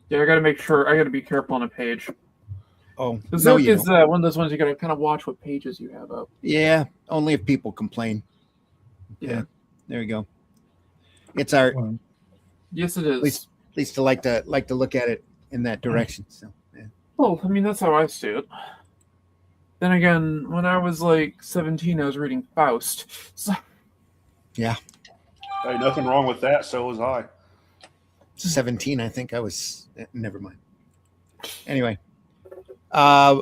Yeah, I gotta make sure. I gotta be careful on a page. Oh, The no, Zook you is don't. one of those ones you gotta kind of watch what pages you have up. Yeah, only if people complain. Yeah. There you go. It's our Well, Yes, it at least is. I like to look at it in that direction. So yeah. Well, I mean, that's how I see it. Then again, when I was like 17, I was reading Faust. So, Yeah, Hey, nothing wrong with that. So was I. 17. I think I was. Never mind. Anyway, uh,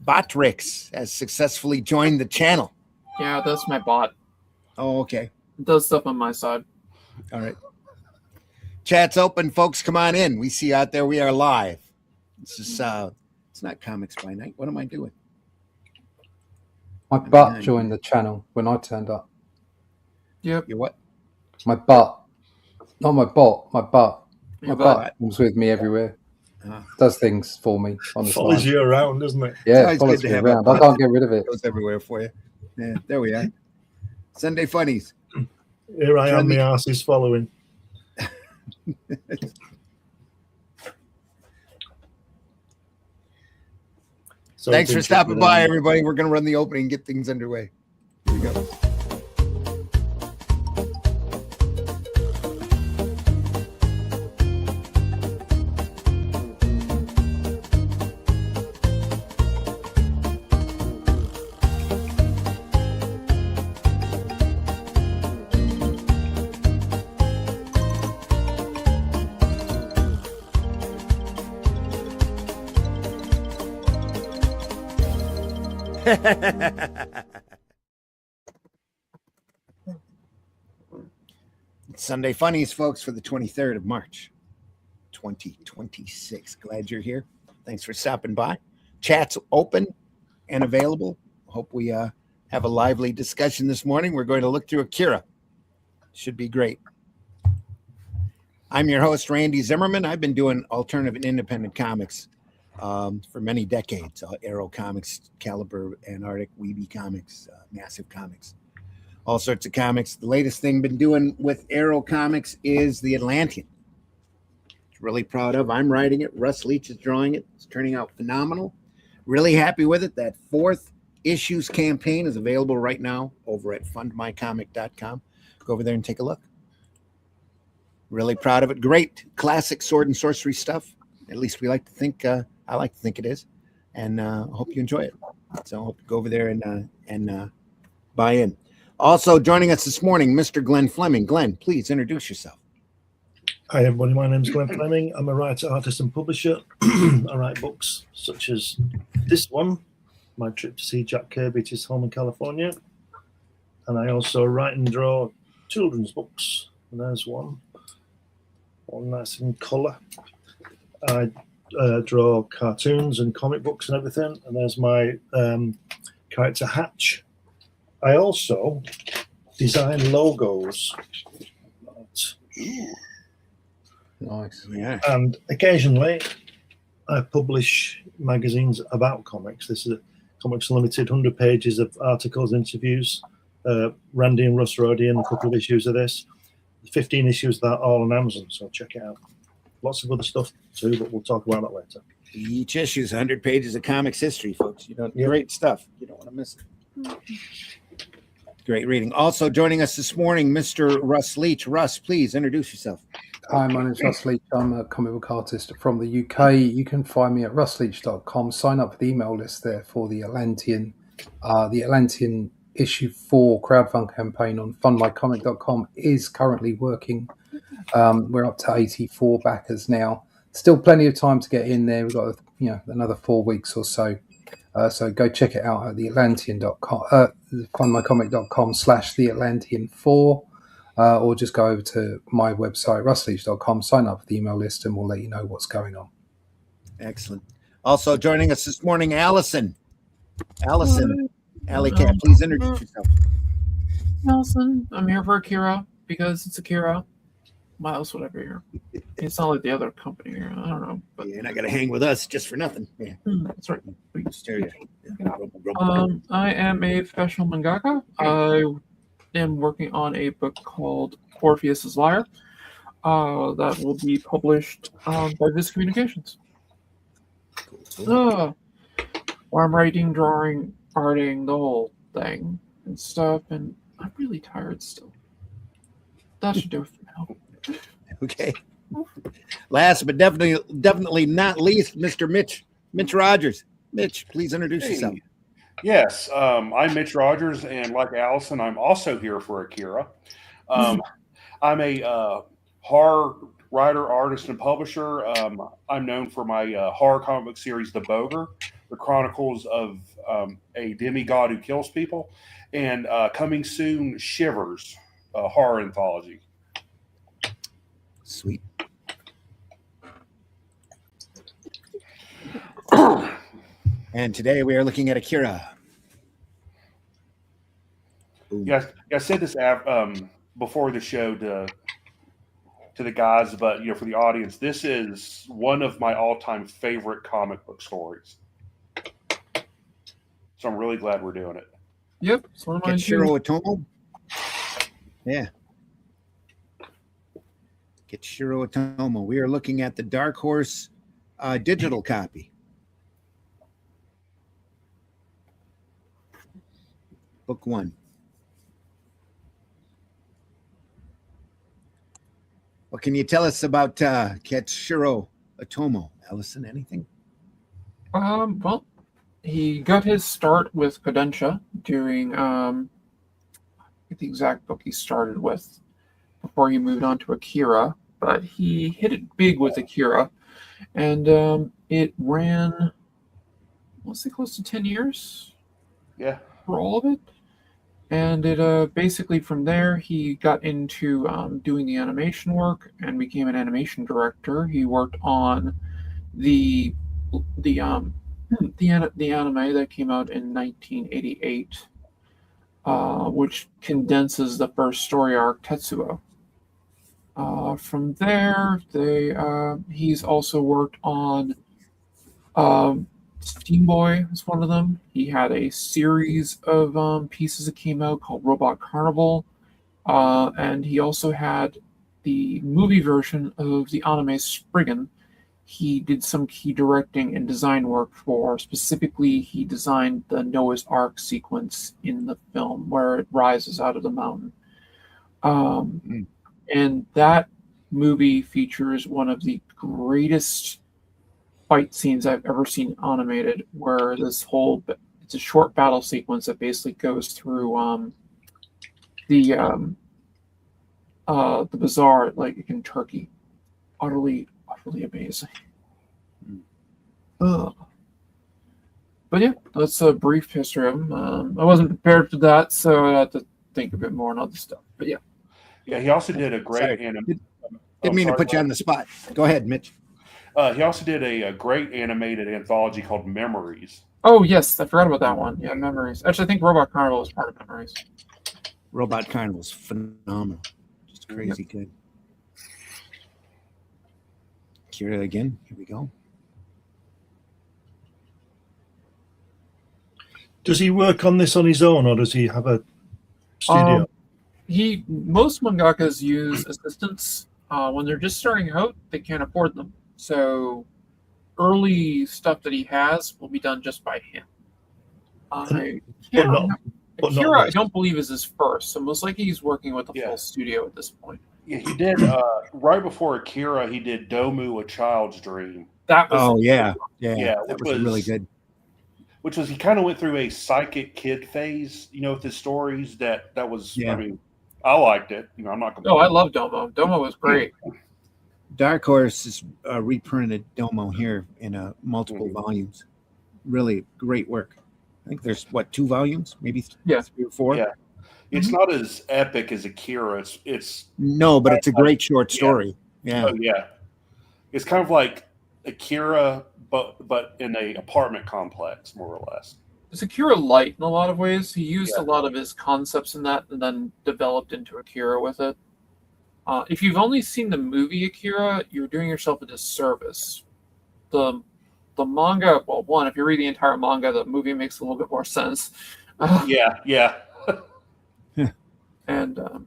Botrix has successfully joined the channel. yeah, that's my bot. Oh, okay. It does stuff on my side. All right. Chat's open, folks. Come on in. We see you out there. We are live. This is it's not Comics by Night. What am I doing? My butt joined the channel when I turned up. Yep. Your what? My butt. Not my bot, my butt. Your My butt. butt comes with me everywhere. Uh, Does things for me on the follows slide. you around, doesn't it? Yeah, always it follows good to me have a around. butt I can't get rid of it. goes everywhere for you. Yeah, there we are. Sunday Funnies. Here I am, Friendly- the arse is following. So Thanks for it's stopping interesting, by, everybody. We're going to run the opening and get things underway. Here we go. It's Sunday Funnies, folks, for the 23rd of March, 2026. Glad you're here. Thanks for stopping by. Chat's open and available. Hope we have a lively discussion this morning. We're going to look through AKIRA. Should be great. I'm your host, Randy Zimmerman. I've been doing alternative and independent comics for many decades. Arrow Comics, Caliber, Antarctic, Weeby Comics, Massive Comics, all sorts of comics. The latest thing been doing with Arrow Comics is the Atlantean. Really proud of. I'm writing it. Russ Leach is drawing it. It's turning out phenomenal. Really happy with it. That 4th issues campaign is available right now over at fundmycomic.com. Go over there and take a look. Really proud of it. Great classic sword and sorcery stuff. At least we like to think. I like to think it is, and hope you enjoy it. So I hope you go over there and buy in. Also joining us this morning, Mr. Glenn Fleming. Glenn, please introduce yourself. Hi, everybody. My name is Glenn Fleming. I'm a writer, artist, and publisher. I write books such as this one, My Trip to See Jack Kirby at his home in California. And I also write and draw children's books. And there's one nice in colour. I draw cartoons and comic books and everything. And there's my character Hatch. I also design logos. Nice. Yeah. And occasionally I publish magazines about comics. This is a Comics Unlimited, 100 pages of articles, interviews. Randy and Russ wrote in a couple of issues of this. 15 issues of that, all on Amazon, so check it out. Lots of other stuff too, but we'll talk about that later. Each issue is 100 pages of comics history, folks. Great stuff. You don't want to miss it. Great reading. Also joining us this morning, Mr. Russ Leach. Russ, please introduce yourself. Hi, my name's Russ Leach. I'm a comic book artist from the UK. You can find me at russleach.com. Sign up for the email list there for the Atlantean issue 4 crowdfund campaign on fundmycomic.com is currently working. We're up to 84 backers now. Still plenty of time to get in there. We've got another 4 weeks or so. So go check it out at theatlantean.com, fundmycomic.com/theatlantean4, or just go over to my website, russleach.com, sign up for the email list, and we'll let you know what's going on. Excellent. Also joining us this morning, Allison. Alley Cat, please introduce yourself. Nelson, I'm here for AKIRA because it's AKIRA. Miles, whatever here. It's not like the other company here. I don't know. But You're not going to hang with us just for nothing. Yeah. That's right. There you go. I am a professional mangaka. I am working on a book called Orpheus's Lyre. that will be published by Viz Communications. Cool. Where I'm writing, drawing, arting, the whole thing and stuff, and I'm really tired still. That should do it for now. Okay. Last but definitely not least, Mr. Mitch Rogers. Mitch, please introduce yourself. Yes, I'm Mitch Rogers, and like Allison, I'm also here for AKIRA. I'm a horror writer, artist, and publisher. I'm known for my horror comic book series, The Boger, the chronicles of a demigod who kills people, and coming soon, Shivers, a horror anthology. Sweet. And today we are looking at AKIRA. Boom. Yeah, I said this before the show to the guys, but for the audience, this is one of my all-time favorite comic book stories. So I'm really glad we're doing it. Yep. It's one of mine too. Ketshiro Otomo. Yeah. Ketshiro Otomo. We are looking at the Dark Horse digital copy. Book 1. What can you tell us about Ketshiro Otomo? Allison, anything? Well, he got his start with Kodansha doing I forget the exact book he started with before he moved on to AKIRA, but he hit it big with AKIRA, and it ran, let's say, close to 10 years. Yeah. For all of it. And it basically from there he got into doing the animation work and became an animation director. He worked on the anime that came out in 1988, which condenses the first story arc, Tetsuo. From there, he's also worked on Steam Boy is one of them. He had a series of pieces that came out called Robot Carnival, and he also had the movie version of the anime Spriggan. He did some key directing and design work for. Specifically, he designed the Noah's Ark sequence in the film where it rises out of the mountain. And that movie features one of the greatest fight scenes I've ever seen animated, where it's a short battle sequence that basically goes through the bazaar like in Turkey. Utterly amazing. But yeah, that's a brief history of him. I wasn't prepared for that, so I had to think a bit more on other stuff. But yeah. Yeah, he also did a great Didn't mean to put you on the spot. Go ahead, Mitch. He also did a great animated anthology called Memories. Oh, yes, I forgot about that one. Yeah, Memories. Actually, I think Robot Carnival is part of Memories. Robot Carnival's phenomenal. Just crazy good. AKIRA again. Here we go. Does he work on this on his own, or does he have a studio? Most mangakas use assistants. When they're just starting out, they can't afford them. So early stuff that he has will be done just by him. AKIRA, I don't believe, is his first. So most likely he's working with a full studio at this point. Yeah, he did. Right before AKIRA, he did Domu, A Child's Dream. That was that was really good. Which was, he kind of went through a psychic kid phase, with his stories. That was, I mean, I liked it. I'm not complaining. I love Domo. Domo was great. Dark Horse has reprinted Domo here in multiple volumes. Really great work. I think there's 2 volumes, maybe 3 or 4. Yeah, it's not as epic as AKIRA. It's no, but it's a great short story. Yeah. Oh, yeah. It's kind of like AKIRA, but in a apartment complex, more or less. It's AKIRA light in a lot of ways. He used a lot of his concepts in that and then developed into AKIRA with it. If you've only seen the movie AKIRA, you're doing yourself a disservice. The manga, well, one, if you read the entire manga, the movie makes a little bit more sense. Yeah. And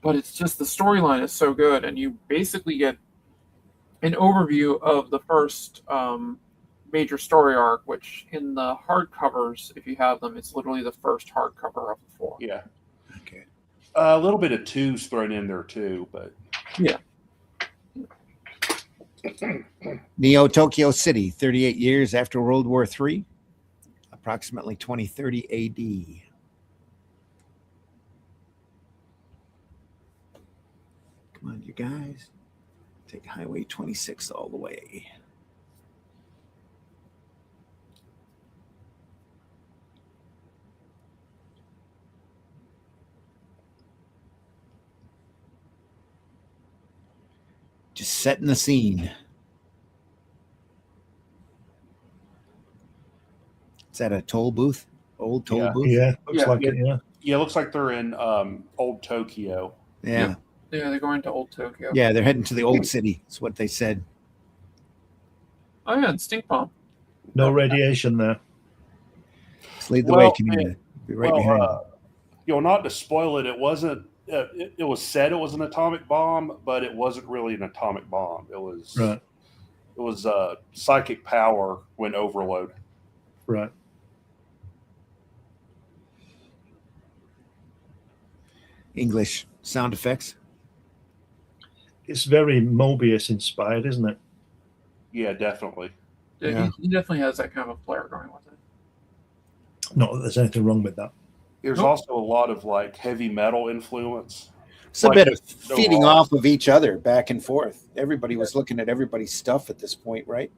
but it's just the storyline is so good, and you basically get an overview of the first major story arc, which in the hardcovers, if you have them, it's literally the first hardcover of the 4. Yeah. Okay. A little bit of 2's thrown in there too, but Yeah. Neo Tokyo City, 38 years after World War III, approximately 2030 AD. Come on, you guys. Take Highway 26 all the way. Just setting the scene. Is that a toll booth? Old toll Yeah. booth? Yeah, looks Yeah, like it. Yeah. yeah, it looks like they're in old Tokyo. Yeah. Yeah, they're going to Old Tokyo. Yeah, they're heading to the old city. That's what they said. Oh yeah, and Stink Bomb. No radiation there. Let's lead the Well, way, Commander. Be right behind you. Not to spoil it, it wasn't. It was said it was an atomic bomb, but it wasn't really an atomic bomb. It was Right. It was psychic power when overload. Right. English sound effects. It's very Mobius inspired, isn't it? Yeah, definitely. Yeah, Yeah. he definitely has that kind of a flair going with it. Not that there's anything wrong with that. There's Nope. also a lot of like heavy metal influence. It's a Like, bit of no feeding wrong. off of each other back and forth. Everybody was looking at everybody's stuff at this point, right?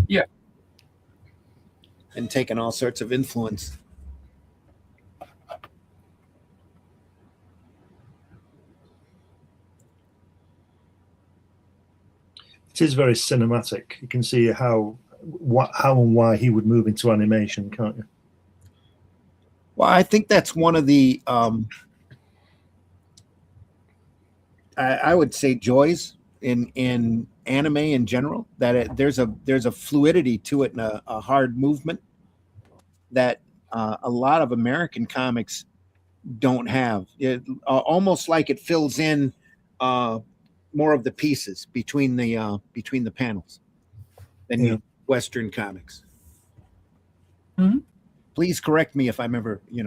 Yeah. And taking all sorts of influence. It is very cinematic. You can see how and why he would move into animation, can't you? Well, I think that's one of the I would say joys in anime in general, that there's a fluidity to it and a hard movement that a lot of American comics don't have. It, almost like it fills in more of the pieces between the panels than Yeah. Western comics. Mhm. Please correct me if I'm ever, if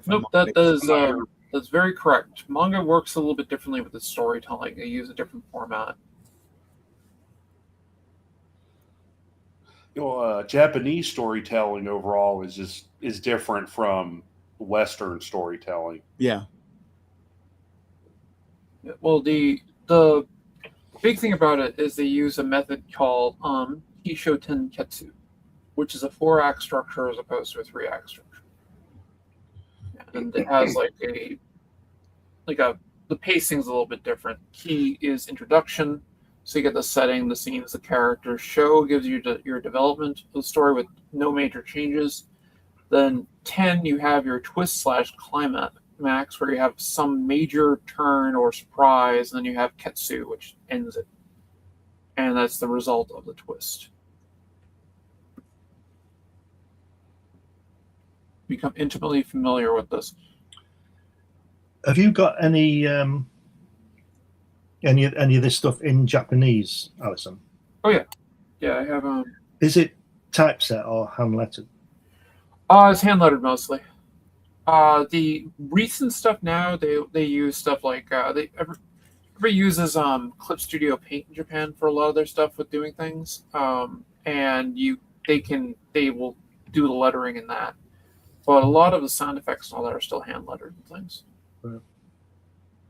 Nope, I'm that's very correct. Manga works a little bit differently with its storytelling. They use a different format. Japanese storytelling overall is different from Western storytelling. yeah. Well, the big thing about it is they use a method called Kisho Tenketsu, which is a 4-act structure as opposed to a 3-act structure. And it has the pacing's a little bit different. Key is introduction, so you get the setting, the scenes, the characters. Show gives you your development of the story with no major changes. Then 10, you have your twist/climax, where you have some major turn or surprise, and then you have Ketsu, which ends it. And that's the result of the twist. Become intimately familiar with this. Have you got any of this stuff in Japanese, Alison? Yeah, I have Is it typeset or hand lettered? it's hand lettered mostly. The recent stuff now, they use stuff like everybody uses Clip Studio Paint in Japan for a lot of their stuff with doing things, and they will do the lettering in that. But a lot of the sound effects and all that are still hand lettered and things. Right.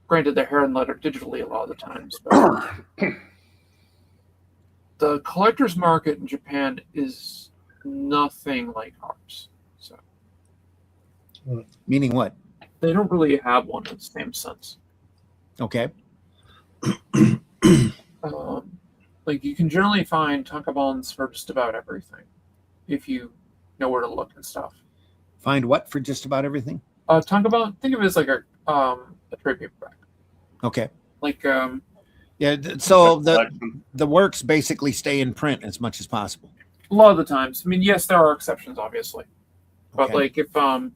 Granted, they're hand lettered digitally a lot of the times, but the collector's market in Japan is nothing like ours. So Meaning what? they don't really have one in the same sense. Okay. Like you can generally find tankobons for just about everything, if you know where to look and stuff. Find what for just about everything? Tankobon, think of it as like a trade paperback. Okay. Like Yeah. So Collection. the works basically stay in print as much as possible. a lot of the times. I mean, yes, there are exceptions, obviously, but Okay. like if I'm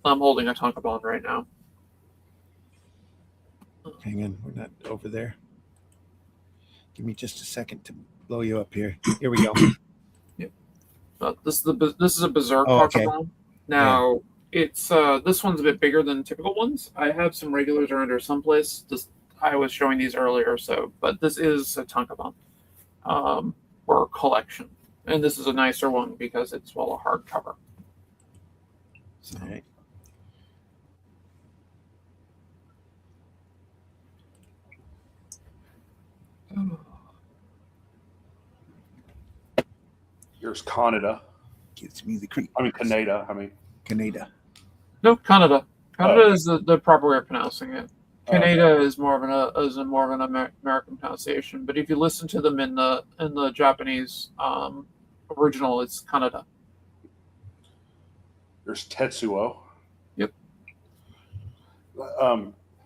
holding a tankobon right now. Hang on, we're not over there. Give me just a second to blow you up here. Here we go. This is a Berserk Oh, okay. tankabon. Now it's this one's a bit bigger than typical ones. I have some regulars around here someplace. I was showing these earlier, but this is a tankabon, or collection, and this is a nicer one because it's a hardcover. So. All right. Here's Canada. Gives me the creep. I mean, Canada. I mean, Canada. No, Canada. Canada Oh. is the proper way of pronouncing it. Canada is more of an American pronunciation, but if you listen to them in the Japanese original, it's Canada. there's Tetsuo. Yep.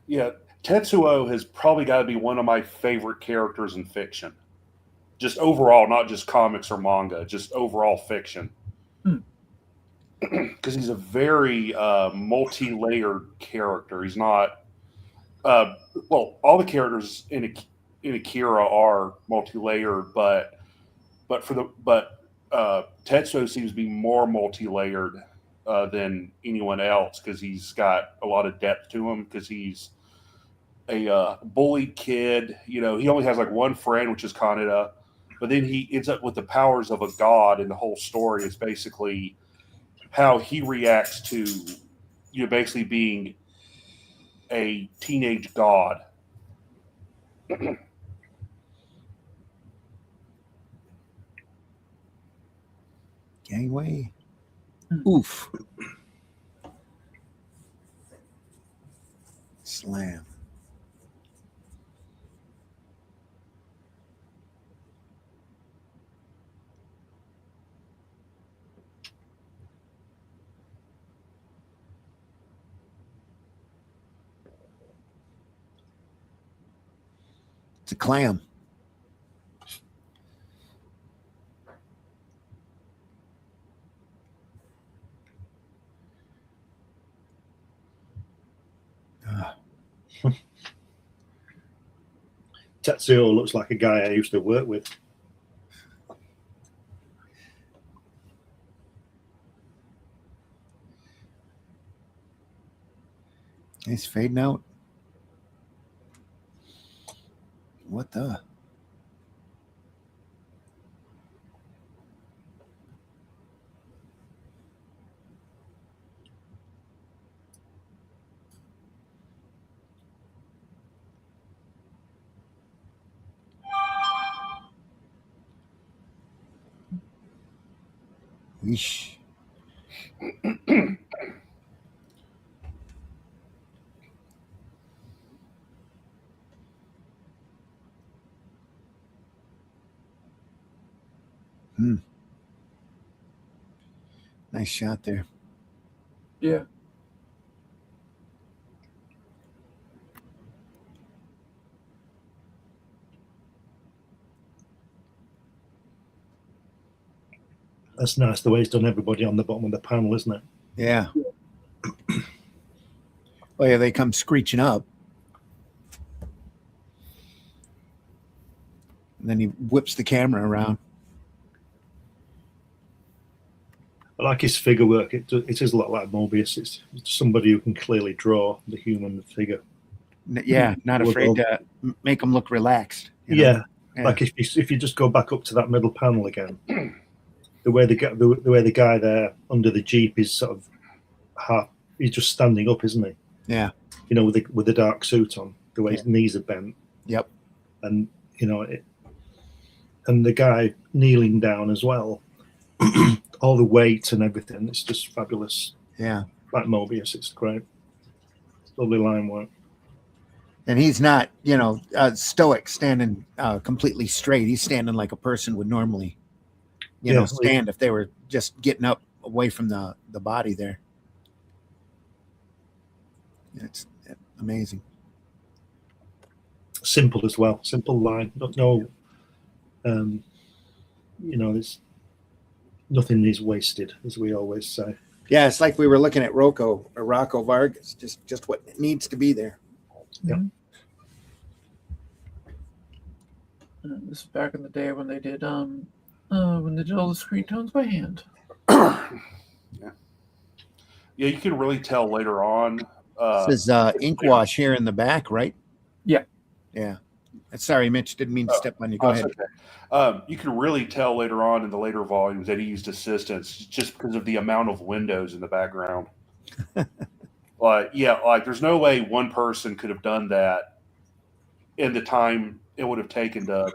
Yeah, Tetsuo has probably got to be one of my favorite characters in fiction. Just overall, not just comics or manga, just overall fiction. Because he's a very multi-layered character. He's not all the characters in Akira are multi-layered, but Tetsuo seems to be more multi-layered than anyone else because he's got a lot of depth to him because he's a bullied kid. You know, he only has like one friend, which is Kaneda, but then he ends up with the powers of a god, and the whole story is basically how he reacts to, you know, basically being a teenage god. Gangway. Oof. Slam. It's a clam. Tetsuo looks like a guy I used to work with. He's fading out. What the? Yeesh. Nice shot there. Yeah. That's nice the way he's done everybody on the bottom of the panel, isn't it? Yeah. Oh yeah, they come screeching up. And then he whips the camera around. I like his figure work. It is a lot like Mobius. It's somebody who can clearly draw the human figure. Yeah, not afraid to make them look relaxed. Yeah. Like if you just go back up to that middle panel again, the way the guy there under the Jeep is sort of half. He's just standing up, isn't he? Yeah. You know, with the dark suit on, the way his knees are bent. Yep. And you know, and the guy kneeling down as well. All the weight and everything, it's just fabulous. Yeah. Like Mobius, it's great. Lovely line work. And he's not, stoic, standing completely straight. He's standing like a person would normally, stand if they were just getting up away from the body there. It's amazing. Simple as well. Simple line. There's nothing is wasted, as we always say. Yeah, it's like we were looking at Rocco Vargas, just what needs to be there. Yeah. This is back in the day when they did all the screen tones by hand. Yeah, you can really tell later on. This is ink wash here in the back, right? Yeah. Yeah. Sorry, Mitch, didn't mean to step on you. Go That's ahead. okay. You can really tell later on in the later volumes that he used assistants just because of the amount of windows in the background. Like there's no way one person could have done that in the time it would have taken to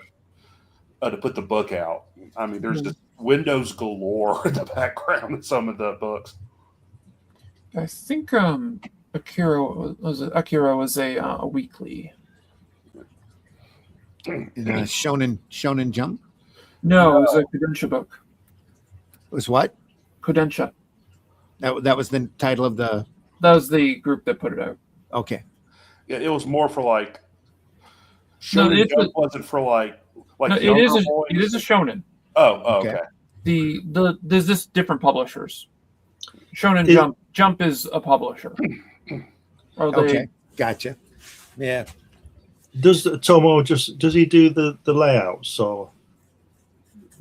put the book out. I mean, there's just windows galore in the background in some of the books. I think AKIRA was a weekly. Shonen Jump? No, it was a Kodansha book. It was what? Kodansha. That was the title of the... That was the group that put it out. Okay. Yeah, it was more for like... No, Shonen Jump wasn't for like no, younger boys? it is a shonen. Oh, Okay. The there's this different publishers. Shonen Jump is a publisher. Okay, gotcha. Yeah. Does Tomo does he do the layouts, or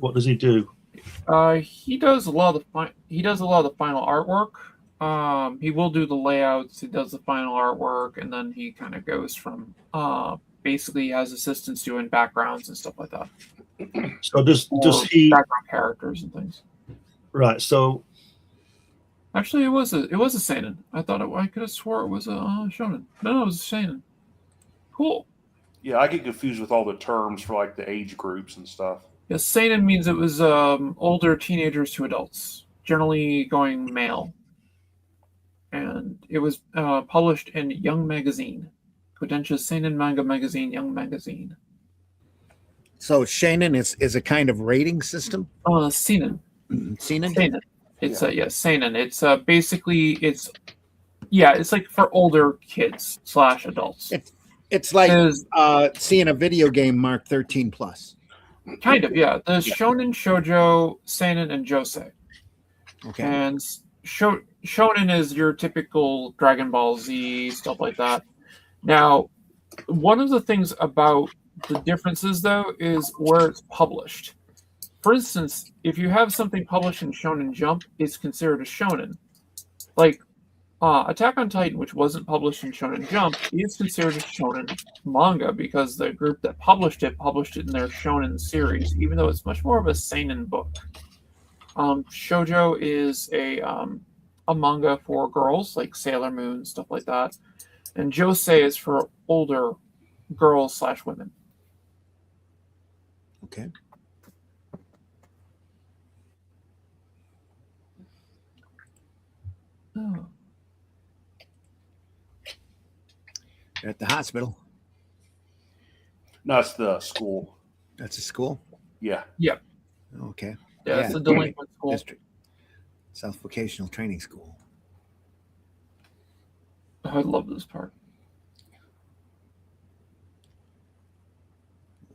what does he do? He does a lot of the final artwork. He will do the layouts. He does the final artwork, and then he kind of goes from basically has assistants doing backgrounds and stuff like that. So does he background characters and things? Right. So actually, it was a seinen. I could have swore it was a shonen. No, it was a seinen. Cool. Yeah, I get confused with all the terms for like the age groups and stuff. Yeah, seinen means it was older teenagers to adults, generally going male. And it was published in Young Magazine, Kodansha's seinen manga magazine, Young Magazine. So Shonen is a kind of rating system? Seinen. Seinen? Seinen. It's seinen. It's basically it's like for older kids / adults. It's like seeing a video game marked 13 plus. Kind of, yeah. There's shonen, shoujo, seinen, and josei. Okay. And shonen is your typical Dragon Ball Z, stuff like that. Now, one of the things about the differences, though, is where it's published. For instance, if you have something published in Shonen Jump, it's considered a shonen. Like, Attack on Titan, which wasn't published in Shonen Jump, is considered a shonen manga because the group that published it in their shonen series, even though it's much more of a seinen book. Shoujo is a manga for girls, like Sailor Moon, stuff like that. And josei is for older girls / women. Okay. Oh. You're at the hospital. No, it's the school. That's a school? Yeah. Okay. Yeah, it's a delinquent school. District. South Vocational Training School. Oh, I love this part.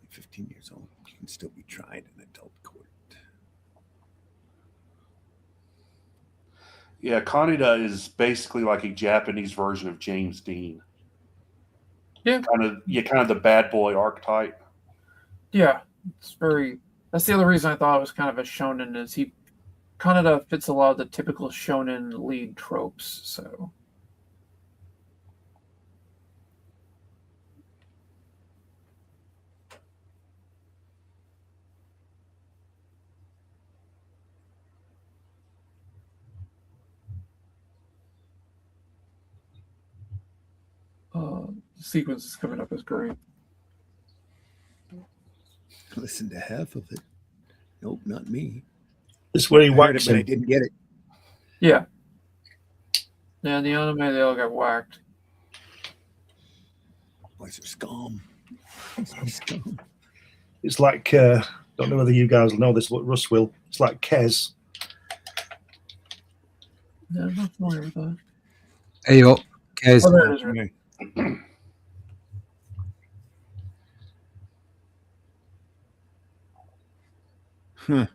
15 years old. You can still be tried in adult court. Yeah, Kaneda is basically like a Japanese version of James Dean. Yeah. Kind of the bad boy archetype. Yeah, that's the other reason I thought it was kind of a shonen, is he kind of fits a lot of the typical shonen lead tropes, so. The sequence is coming up as great. Listen to half of it. Nope, not me. This is where he I heard whacks it, but I him. didn't get it. Yeah. Yeah, in the anime, they all got whacked. Boys are scum. Scum. It's like don't know whether you guys know this, but Russ will. It's like Kez. Yeah, I'm not familiar with that. Hey, up. Kez. Oh, there it is. Right. Huh.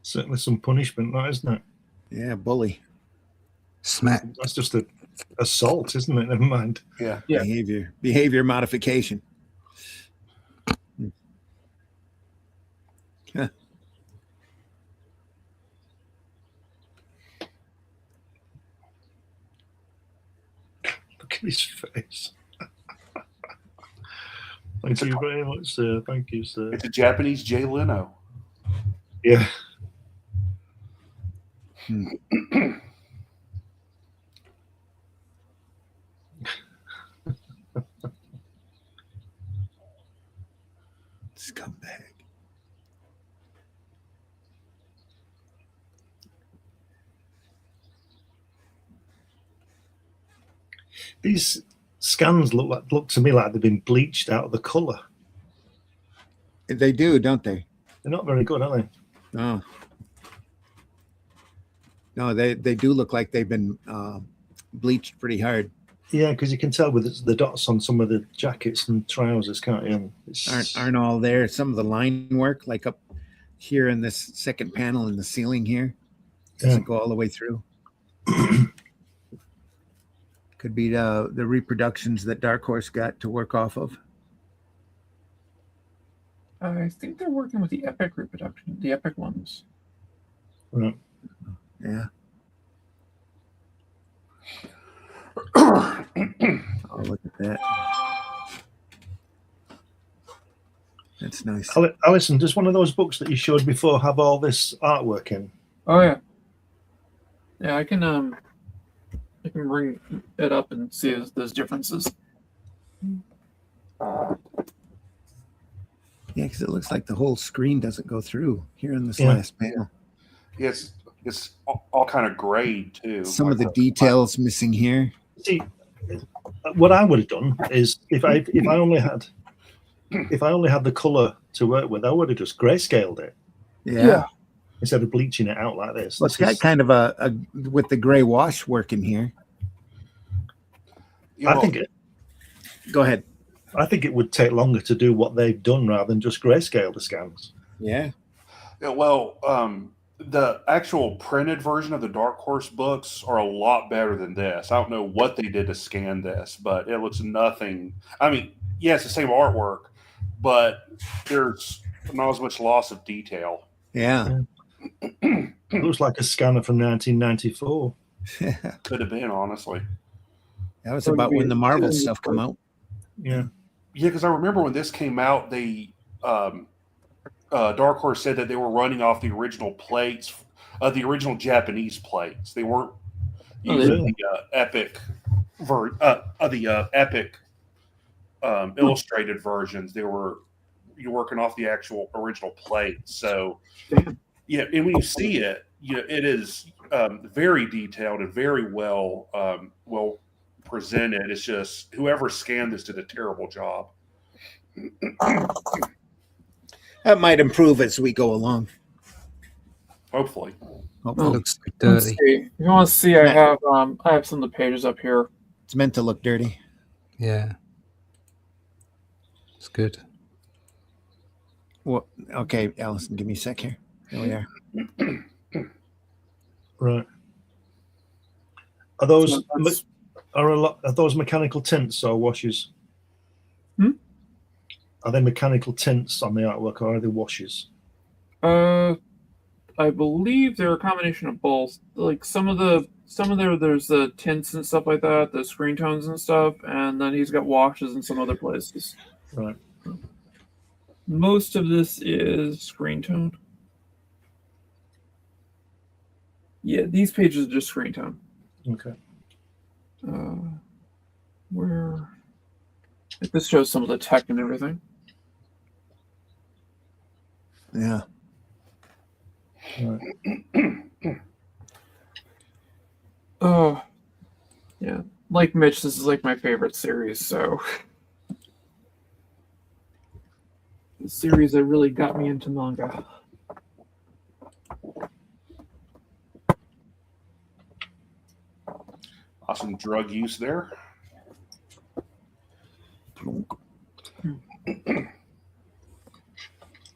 Certainly some punishment, that isn't it? Yeah, bully. Smack. That's just a assault, isn't it? Never mind. Yeah. Yeah. Behavior modification. Huh. Look at his face. Thank you very much, sir. Thank you, sir. It's a Japanese Jay Leno. Yeah. Scumbag. These scans look to me like they've been bleached out of the colour. They do, don't they? They're not very good, are they? Oh. No, they do look like they've been bleached pretty hard. Yeah, because you can tell with the dots on some of the jackets and trousers, can't you? Aren't all there. Some of the line work, like up here in this second panel in the ceiling here, doesn't go all the way through. Could be the reproductions that Dark Horse got to work off of. I think they're working with the Epic reproduction, the Epic ones. Right. Yeah. Oh, look at that. That's nice. Alison, does one of those books that you showed before have all this artwork in? Oh yeah. Yeah, I can bring it up and see those differences. Yeah, because it looks like the whole screen doesn't go through here in this last panel. Yeah, it's all kind of grayed too. Some of the details missing here. See, what I would have done is if I only had the color to work with, I would have just grayscaled it. Yeah. Instead of bleaching it out like this. Well, it's got kind of a with the gray wash work in here. Yeah, I think Go ahead. I think it would take longer to do what they've done rather than just grayscale the scans. Yeah. well, the actual printed version of the Dark Horse books are a lot better than this. I don't know what they did to scan this, but it looks nothing. I mean, yeah, it's the same artwork, but there's not as much loss of detail. Yeah. It looks like a scanner from 1994. Could have been, honestly. That was about when the Marvel stuff come out. Yeah. Yeah, because I remember when this came out, they Dark Horse said that they were running off the original plates, the original Japanese plates. They weren't using the Epic illustrated versions. You're working off the actual original plates. So yeah, and when you see it, it is very detailed and very well presented. It's just whoever scanned this did a terrible job. That might improve as we go along. Hopefully. It looks Let's dirty. see. If you want to see, I have some of the pages up here. It's meant to look dirty. Yeah. It's good. Well, okay, Allison, give me a sec here. There we are. Right. Are those So that's- are those mechanical tints or washes? Are they mechanical tints on the artwork or are they washes? I believe they're a combination of both. Like some of there's the tints and stuff like that, the screen tones and stuff, and then he's got washes in some other places. Right. Most of this is screen tone. Yeah, these pages are just screen tone. Okay. This shows some of the tech and everything. Yeah. Right. Oh, yeah. Like Mitch, this is like my favorite series, so the series that really got me into manga. Awesome drug use there.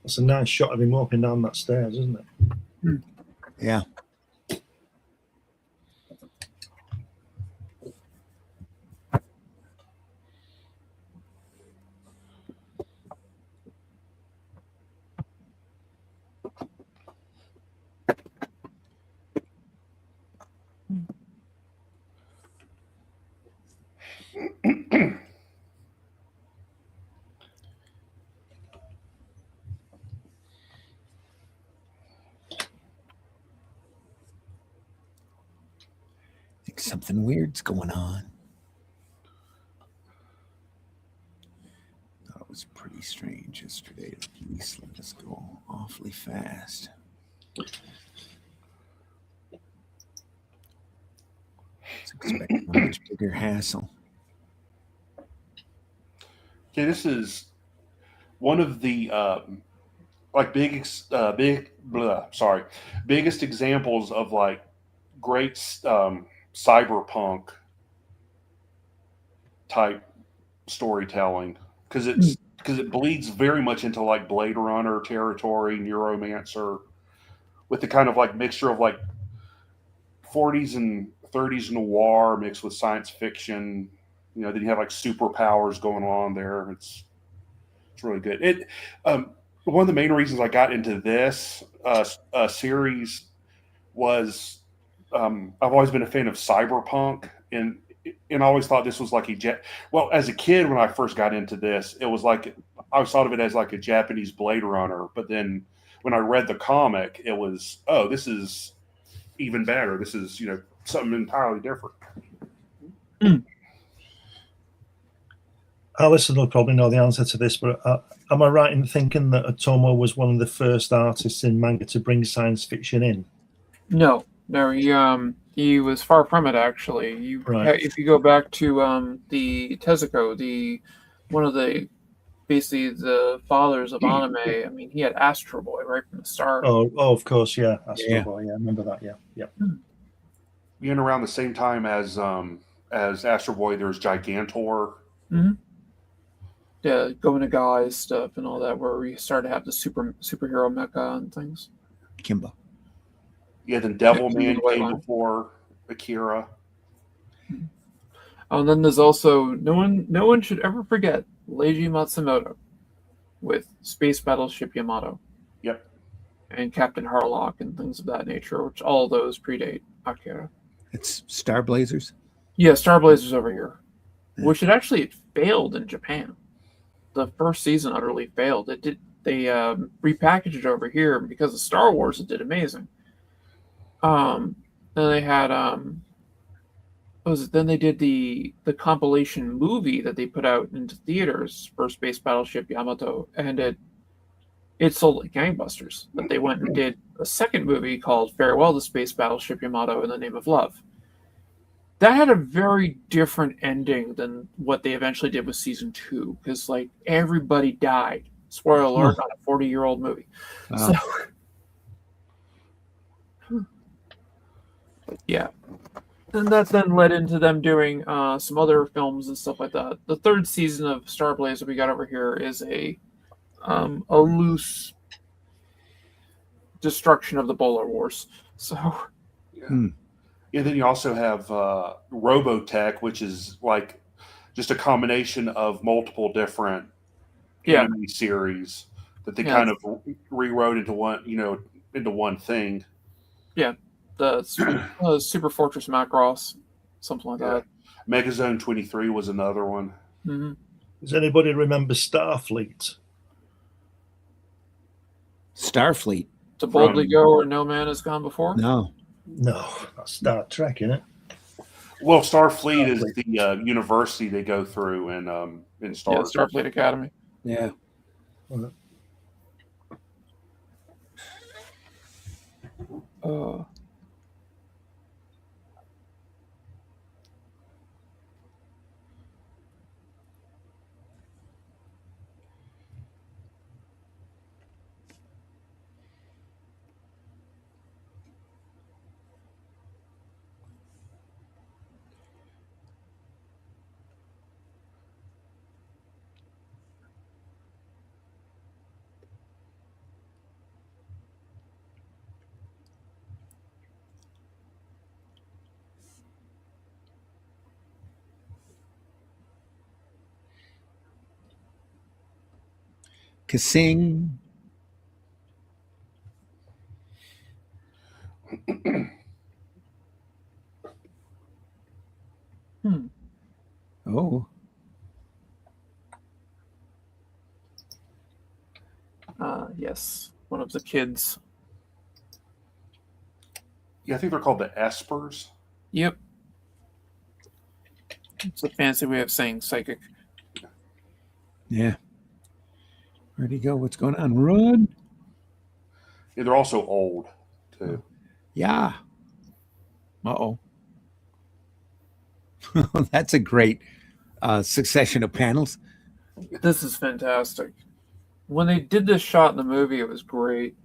That's a nice shot of him walking down that stairs, isn't it? Yeah. Something weird's going on. That was pretty strange yesterday. The police let us go awfully fast. I was expecting a much bigger hassle. Okay, this is one of the biggest examples of like great cyberpunk type storytelling because it bleeds very much into like Blade Runner territory, Neuromancer, with the kind of like mixture of like 40s and 30s noir mixed with science fiction. You know, then you have like superpowers going on there. It's really good. One of the main reasons I got into this series was I've always been a fan of cyberpunk, and I always thought this was like well, as a kid when I first got into this, it was like I always thought of it as like a Japanese Blade Runner. But then when I read the comic, it was, oh, this is even better. This is, you know, something entirely different. Alison will probably know the answer to this, but am I right in thinking that Otomo was one of the first artists in manga to bring science fiction in? No, he was far from it actually. Right. If you go back to the Tezuko, one of the basically the fathers of anime. I mean, he had Astro Boy right from the start. Oh, of course, yeah. Astro Yeah. Boy, yeah, I remember that, yeah. Being around the same time as Astro Boy, there's Gigantor. Mm-hmm. Yeah, going to guys stuff and all that, where we started to have the superhero mecha and things. Kimba. Yeah, then Devilman White came Line. before Akira. And then there's also no one should ever forget Leiji Matsumoto with Space Battleship Yamato. Yep. And Captain Harlock and things of that nature, which all those predate Akira. It's Star Blazers. Yeah, Star Blazers over here, Yeah. which it failed in Japan. The first season utterly failed. They repackaged it over here because of Star Wars. It did amazing. Then they had then they did the compilation movie that they put out into theaters for Space Battleship Yamato, and it sold like gangbusters. But they went and did a second movie called Farewell to Space Battleship Yamato in the Name of Love. That had a very different ending than what they eventually did with season 2, because like everybody died. Spoiler alert on a 40-year-old movie. Wow. So, yeah. And that then led into them doing some other films and stuff like that. The third season of Star Blazer we got over here is a loose destruction of the Bowler Wars. So, Yeah. And then you also have Robotech, which is like just a combination of multiple different anime series that they kind of rewrote into one thing. Yeah, the Super Fortress Macross, something like that. Megazone 23 was another one. Mm-hmm. Does anybody remember Starfleet? Starfleet. To boldly go where no man has gone before? No. No, that's Star Trek, isn't it? Well, Starfleet is the university they go through in Star Trek. Starfleet Academy. Yeah. Kasing. Oh. Yes, one of the kids. Yeah, I think they're called the Espers. Yep. It's a fancy way of saying psychic. Yeah. Where'd he go? What's going on? Run. Yeah, they're also old too. Yeah. Uh-oh. That's a great succession of panels. This is fantastic. When they did this shot in the movie, it was great.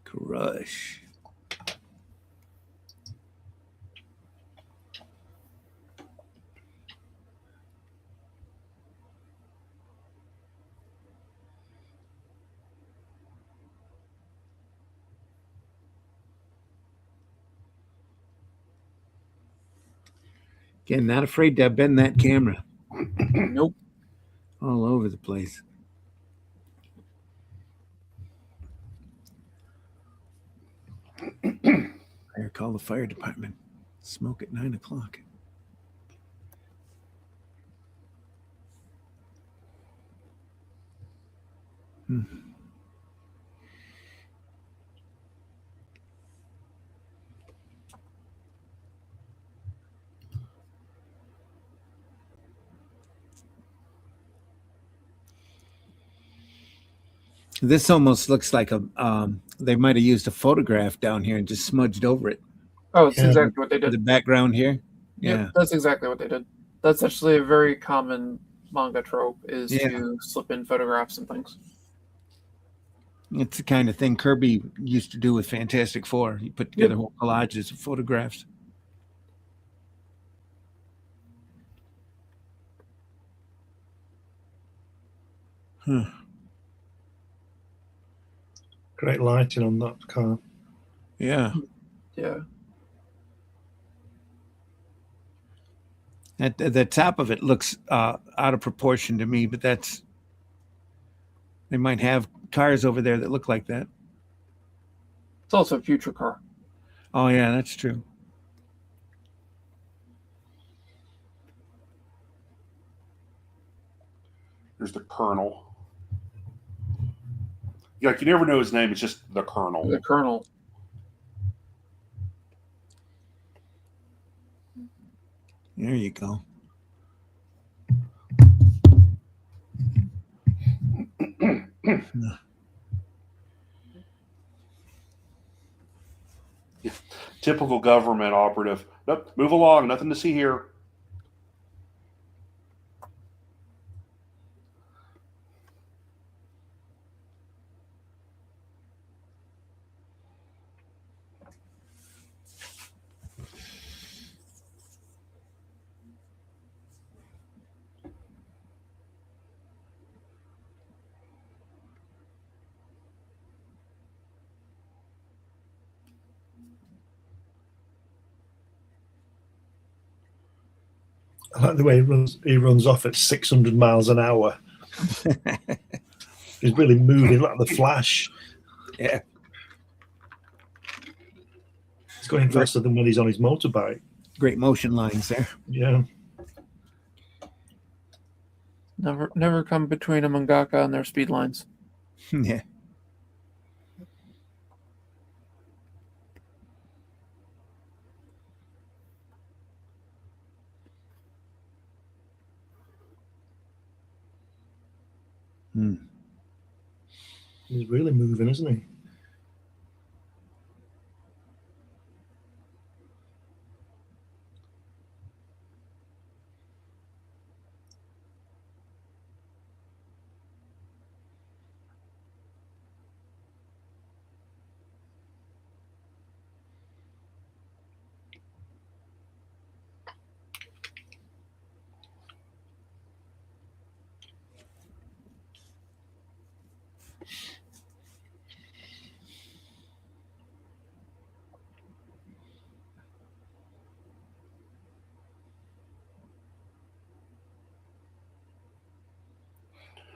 Crush. Again, not afraid to bend that camera Nope. all over the place. I call the fire department. Smoke at 9 o'clock. This almost looks like they might have used a photograph down here and just smudged over it. Oh, it's Yeah. exactly what they did. The background here. Yep, Yeah. that's exactly what they did. That's actually a very common manga trope, is Yeah. to slip in photographs and things. It's the kind of thing Kirby used to do with Fantastic Four. He put together whole collages of photographs. Huh. Great lighting on that car. Yeah. Yeah. At the top of it looks out of proportion to me, but they might have cars over there that look like that. It's also a future car. Oh yeah, that's true. There's the Colonel. Yeah, like you never know his name. It's just the Colonel. The Colonel. There you go. Typical government operative. Nope, move along. Nothing to see here. I like the way he runs off at 600 miles an hour. He's really moving like the Flash. Yeah. He's going faster than when he's on his motorbike. Great motion lines there. Yeah. Never come between a mangaka and their speed lines. Yeah. He's really moving, isn't he?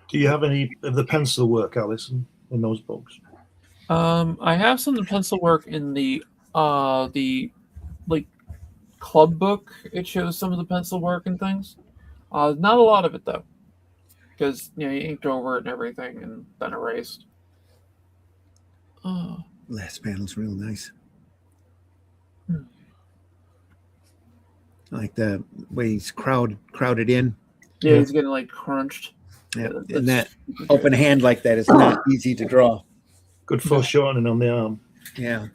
Do you have any of the pencil work, Alison, in those books? I have some of the pencil work in the like club book. It shows some of the pencil work and things. Not a lot of it though, because you inked over it and everything, and then erased. Last panel's real nice. Hmm. I like the way he's crowded in. Yeah, Yeah. he's getting like crunched. Yeah, that's and that super good. open hand like that is not easy to draw. Good foreshortening on the arm. Yeah.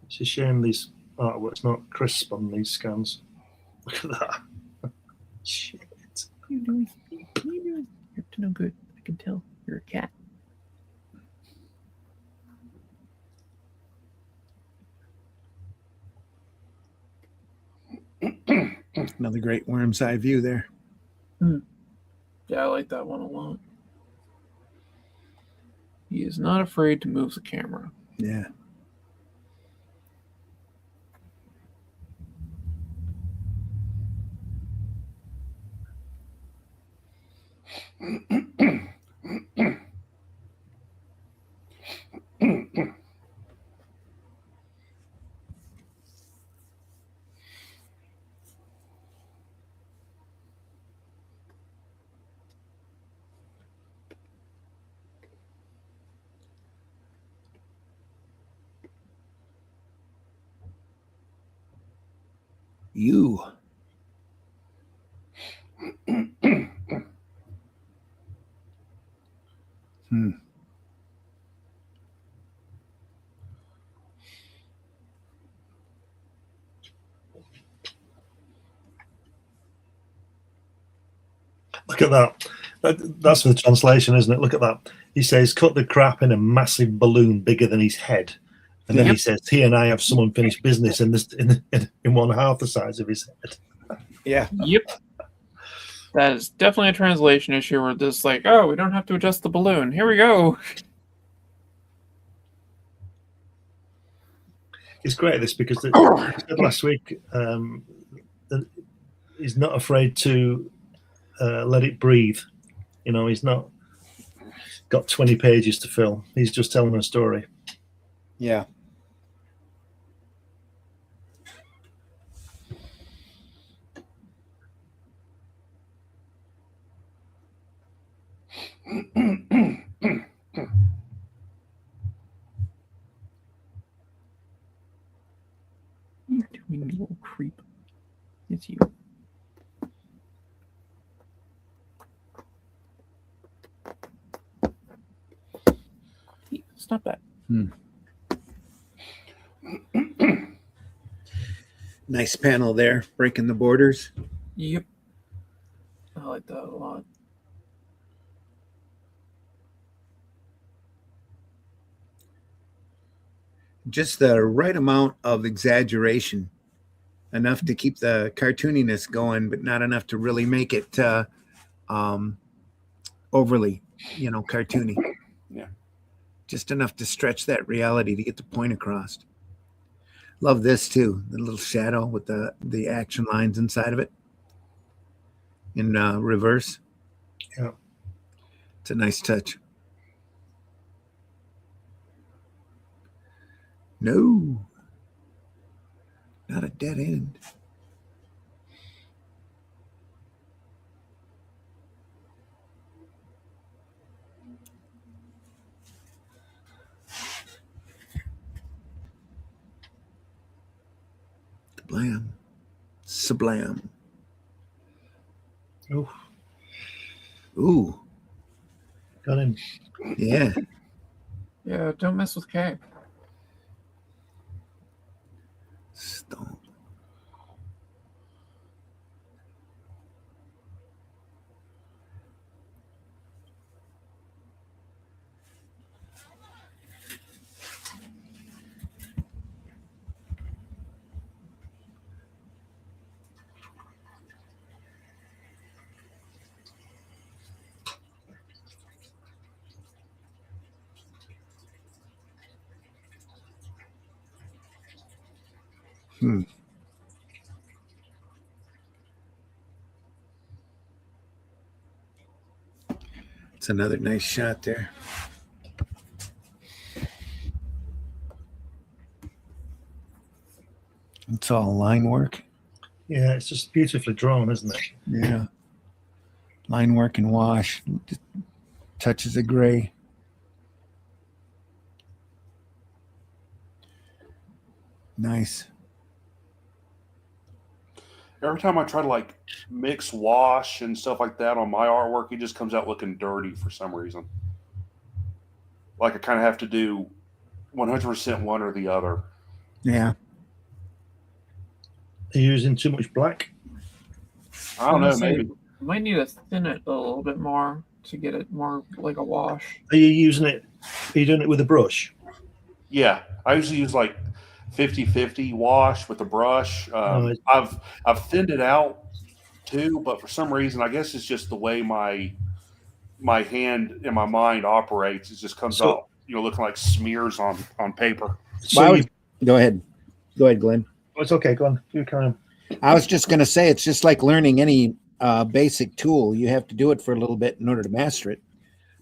It's a shame these artwork's not crisp on these scans. Look at that. Shit. You doing? You doing? You're up to no good. I can tell. You're a cat. Another great worm's eye view there. Yeah, I like that one a lot. He is not afraid to move the camera. Yeah. You. Look at that. That's the translation, isn't it? Look at that. He says, cut the crap in a massive balloon bigger than his head. And then he says, he and I have some unfinished business in one half the size of his head. Yeah. Yep. That is definitely a translation issue where this like, oh, we don't have to adjust the balloon. Here we go. It's great, this, because I said last week that he's not afraid to let it breathe. You know, he's not got 20 pages to fill. He's just telling a story. Yeah. You're doing, you little creep. It's you. Hey, stop that. Nice panel there, breaking the borders. Yep. I like that a lot. Just the right amount of exaggeration, enough to keep the cartooniness going, but not enough to really make it overly, cartoony. Yeah. Just enough to stretch that reality to get the point across. Love this too, the little shadow with the action lines inside of it in reverse. Yeah. It's a nice touch. No, not a dead end. Blam. Sublime. Ooh, Ooh, got him. yeah. Yeah, don't mess with K. Stone. It's another nice shot there. It's all line work. Yeah, it's just beautifully drawn, isn't it? Yeah. Line work and wash. Just touches of gray. Nice. Every time I try to like mix wash and stuff like that on my artwork, it just comes out looking dirty for some reason. Like I kind of have to do 100% one or the other. Yeah. Are you using too much black? I don't know, Honestly, maybe. you might need to thin it a little bit more to get it more like a wash. Are you using it? Are you doing it with a brush? Yeah, I usually use like 50-50 wash with a brush. Right. I've thinned it out too, but for some reason, I guess it's just the way my hand and my mind operates. It just comes out, looking like smears on paper. So Go ahead. Go ahead, Glenn. it's okay. Go on. You carry on. I was just going to say, it's just like learning any basic tool. You have to do it for a little bit in order to master it.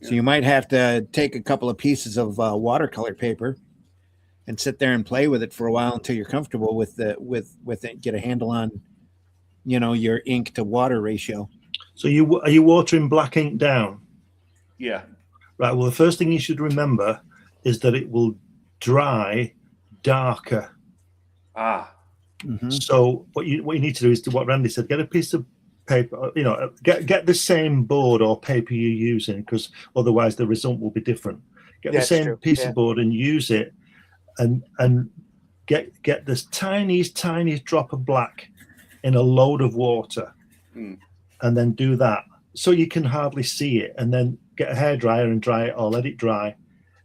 So you might have to take a couple of pieces of watercolor paper and sit there and play with it for a while until you're comfortable with it, get a handle on, your ink to water ratio. So are you watering black ink down? Yeah. Right. Well, the first thing you should remember is that it will dry darker. Ah. Mm-hmm. So what you need to do is do what Randy said: get a piece of paper. Get the same board or paper you're using, because otherwise the result will be different. Get the same piece of board and use it, and get this tiniest drop of black in a load of water, and then do that so you can hardly see it, and then get a hairdryer and dry it, or let it dry,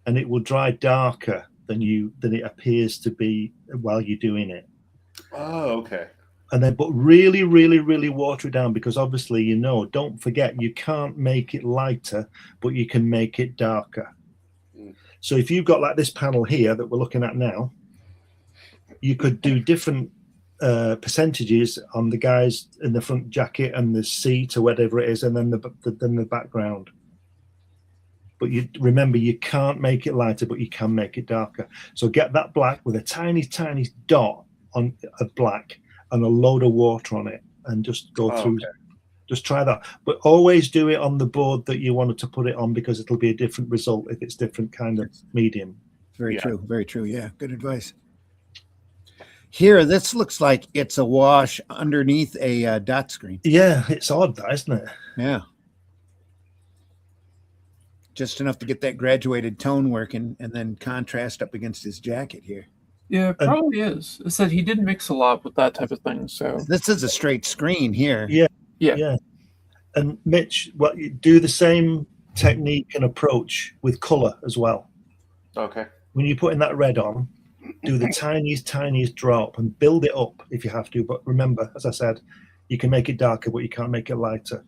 and it will dry darker than it appears to be while you're doing it. Oh, okay. And then, but really, really, really water it down, because obviously, don't forget, you can't make it lighter, but you can make it darker. So if you've got like this panel here that we're looking at now, you could do different percentages on the guys in the front jacket and the seat or whatever it is, and then the background. But you remember, you can't make it lighter, but you can make it darker. So get that black with a tiny dot of black and a load of water on it, and just go through. Okay. Just try that, but always do it on the board that you wanted to put it on, because it'll be a different result if it's different kind of medium. Very true. Very true. Yeah, good advice. Here, this looks like it's a wash underneath a dot screen. Yeah, it's odd, that, isn't it? Yeah. Just enough to get that graduated tone working, and then contrast up against his jacket here. Yeah, it probably is. It said he didn't mix a lot with that type of thing. So this is a straight screen here. Yeah. And Mitch, you do the same technique and approach with color as well. Okay. When you're putting that red on, do the tiniest drop and build it up if you have to. But remember, as I said, you can make it darker, but you can't make it lighter.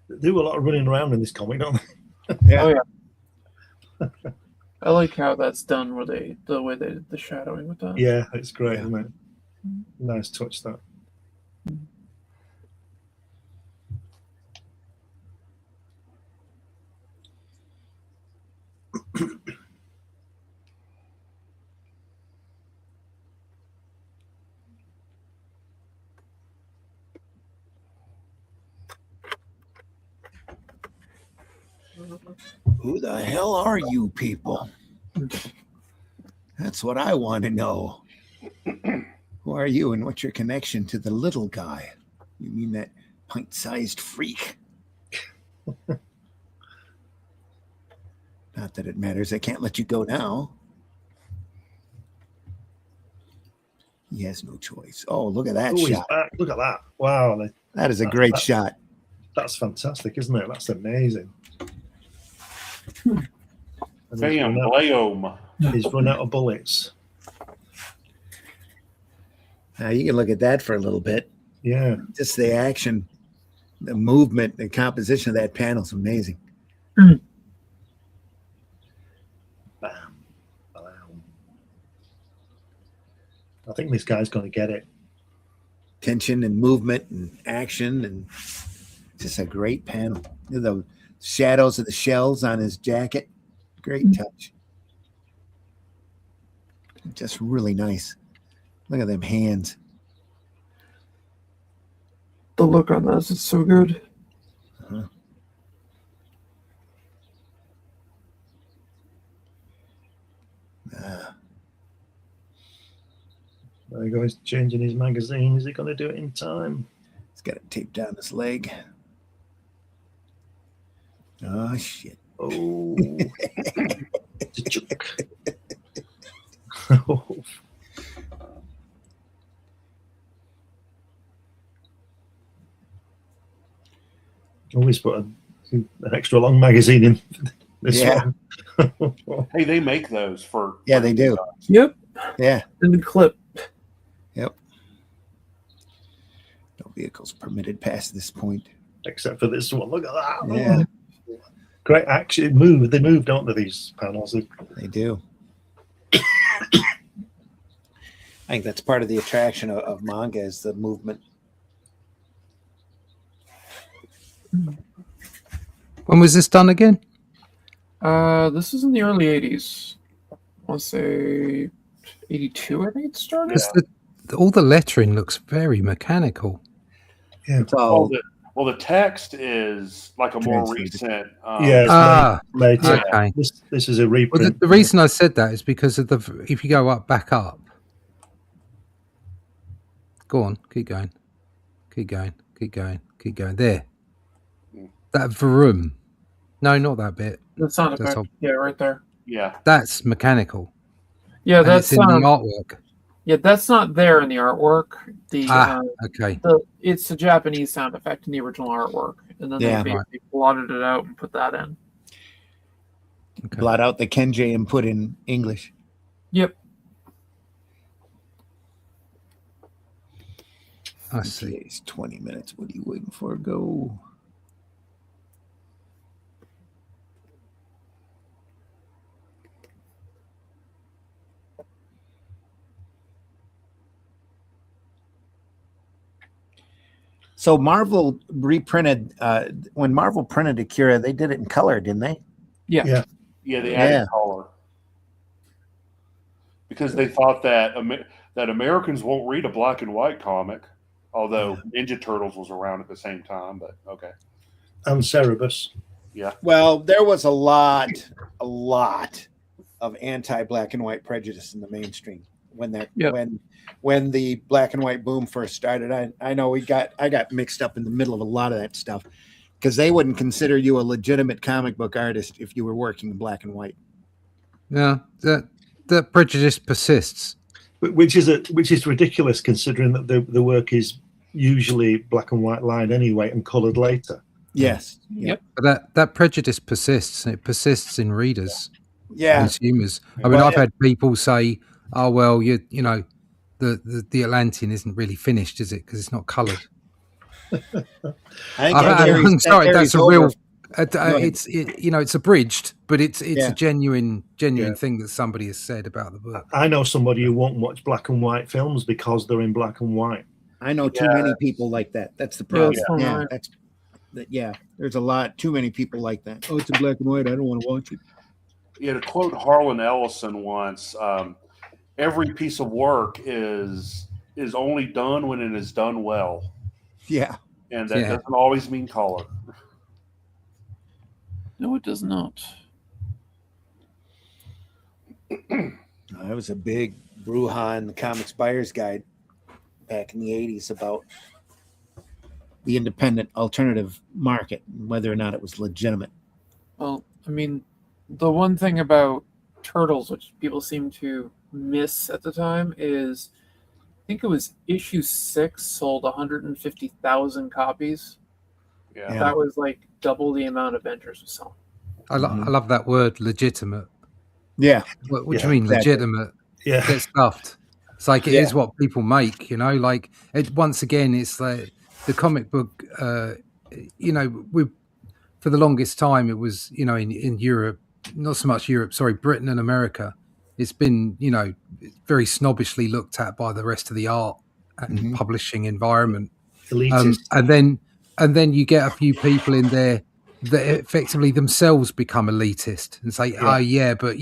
They do a lot of running around in this comic, don't they? Yeah. Oh yeah. I like how that's done, the way they did the shadowing with that. Yeah, it's great, isn't it? Nice touch, that. Who the hell are you people? That's what I want to know. Who are you, and what's your connection to the little guy? You mean that pint-sized freak? Not that it matters. I can't let you go now. He has no choice. Oh, look at that shot. Look at that. Wow. That is a great shot. That's fantastic, isn't it? That's amazing. Bam, he's run out of bullets. Now you can look at that for a little bit. Yeah. Just the action, the movement, the composition of that panel is amazing. Bam. Bam. I think this guy's going to get it. Tension and movement and action, and just a great panel. The shadows of the shells on his jacket. Great touch. Just really nice. Look at them hands. look on this. It's so good. There you go. He's changing his magazine. Is he going to do it in time? He's got it taped down his leg. Oh, shit. Oh. It's a joke. Always put an extra long magazine in this Yeah. one. Hey, they make those for. Yeah, they do. Yep. Yeah. And the clip. Yep. No vehicles permitted past this point. Except for this one. Look at that. Yeah. Great action. Move. They move, don't they, these panels? They do. I think that's part of the attraction of manga is the movement. When was this done again? This is in the early 80s. I want to say 82, I think it started. 'Cause all the lettering looks very mechanical. Yeah. It's all Well, the text is like a more Translated. recent. Yeah. It's later. Okay. This is a Well, reprint. the reason I said that is because of if you go back up. Go on, keep going. There. That vroom. No, not that bit. The sound That's effect. all. Yeah, right there. Yeah. That's mechanical. Yeah, And that's it's in the artwork. yeah, that's not there in the artwork. The Okay. it's a Japanese sound effect in the original artwork, and then Yeah. they basically blotted it out and put that in. Okay. blot out the Kenji and put in English. Yep. I see. Okay, it's 20 minutes. What are you waiting for? Go. So Marvel reprinted when Marvel printed Akira, they did it in color, didn't they? Yeah. Yeah, they added Yeah. color because they thought that that Americans won't read a black and white comic, although Ninja Turtles was around at the same time. But okay, And Cerebus. Well, there was a lot of anti-black and white prejudice in the mainstream when that Yep. when the black and white boom first started. I know I got mixed up in the middle of a lot of that stuff because they wouldn't consider you a legitimate comic book artist if you were working in black and white. Yeah, that prejudice persists. Which is ridiculous considering that the work is usually black and white lined anyway and coloured later. Yes. Yep. But that prejudice persists. It persists in readers, Yeah. consumers. I mean, Well, I've had people say, "Oh, well, you know, the Atlantean isn't really finished, is it? Because it's not coloured." I think that carries- I'm that sorry, carries that's a over. real. ahead. It's abridged, but it's Yeah. a genuine Yeah. thing that somebody has said about the book. I know somebody who won't watch black and white films because they're in black and white. I know too many people like that. That's the Yeah, problem. it's not Yeah, right. yeah. There's a lot too many people like that. Oh, it's in black and white. I don't want to watch it. yeah. To quote Harlan Ellison once, every piece of work is only done when it is done well, Yeah. and that Yeah. doesn't always mean color. No, it does not. That was a big brouhaha in the Comics Buyer's Guide back in the 80s about the independent alternative market and whether or not it was legitimate. Well, I mean, the one thing about Turtles, which people seem to miss at the time, is I think it was issue 6 sold 150,000 copies. Yeah. Yeah. That was like double the amount Avengers was selling. I love that word, legitimate. Yeah. What do Yeah, you mean, exactly. legitimate? Yeah. Get stuffed. It's like it Yeah. is what people make, you know. Like once again, it's like the comic book. For the longest time, it was in Europe, not so much Europe. Sorry, Britain and America. It's been very snobbishly looked at by the rest of the art and Mhm. publishing environment. Elitist. And then you get a few people in there that effectively themselves become elitist and say, Yeah. "Oh yeah, but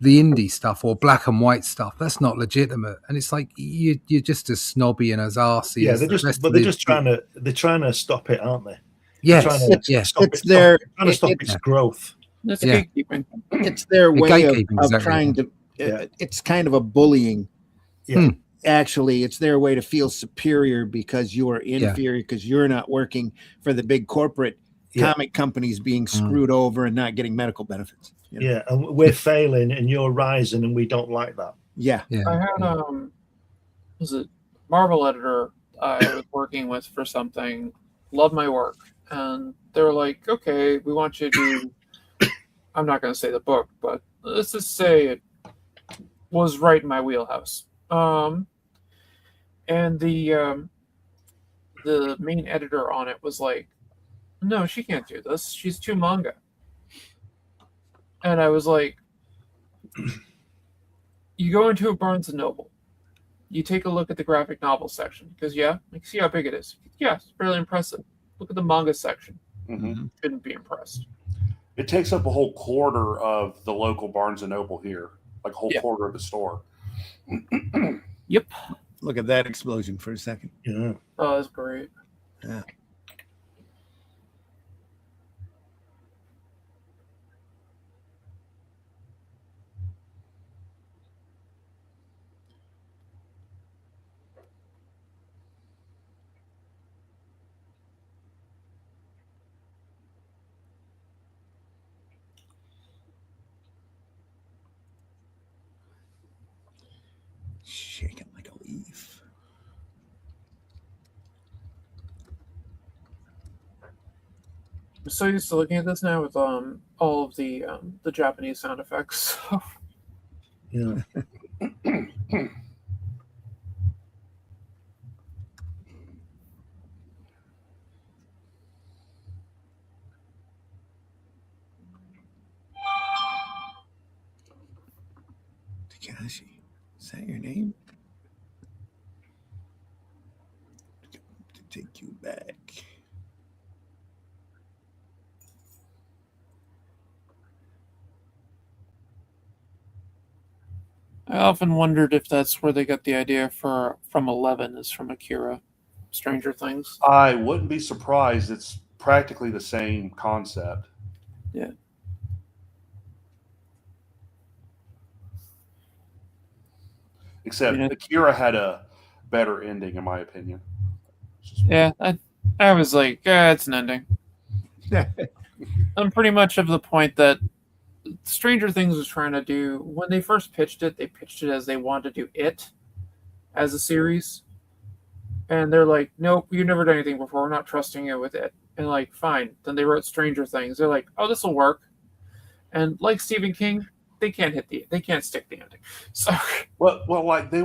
the indie stuff or black and white stuff, that's not legitimate. And it's like you're just as snobby and as arsey. Yeah, as they're just trying to stop it, aren't they? Yes, They're trying to stop its growth. That's Yeah. gatekeeping. It's their way gatekeeping, of exactly. trying to. It's kind of a bullying. Yeah. Actually, it's their way to feel superior because you are inferior because you're not working for the big corporate comic companies being screwed over and not getting medical benefits. You know? Yeah, and we're failing and you're rising, and we don't like that. Yeah. I had was it Marvel editor I was working with for something, loved my work, and they were like, okay, we want you to do, I'm not going to say the book, but let's just say it was right in my wheelhouse. And the main editor on it was like, no, she can't do this. She's too manga. And I was like, you go into a Barnes & Noble. You take a look at the graphic novel section. Because, see how big it is. Yeah, it's fairly impressive. Look at the manga section. Mm-hmm. Couldn't be impressed. It takes up a whole quarter of the local Barnes & Noble here. Like a whole quarter of the store. Yep. Look at that explosion for a second. Yeah. Oh, that's great. Yeah. Shaking like a leaf. I'm so used to looking at this now with all of the Japanese sound effects. Yeah. Takashi, is that your name? To take you back. I often wondered if that's where they got the idea from 11 is from Akira, Stranger Things. I wouldn't be surprised. It's practically the same concept. Yeah. Except Akira had a better ending, in my opinion. Yeah, I was like, it's an ending. I'm pretty much of the point that Stranger Things was trying to do, when they first pitched it, they pitched it as they wanted to do it as a series. And they're like, nope, you've never done anything before. We're not trusting you with it. And like, fine. Then they wrote Stranger Things. They're like, oh, this will work. And like Stephen King, they can't stick the ending. So, well, like the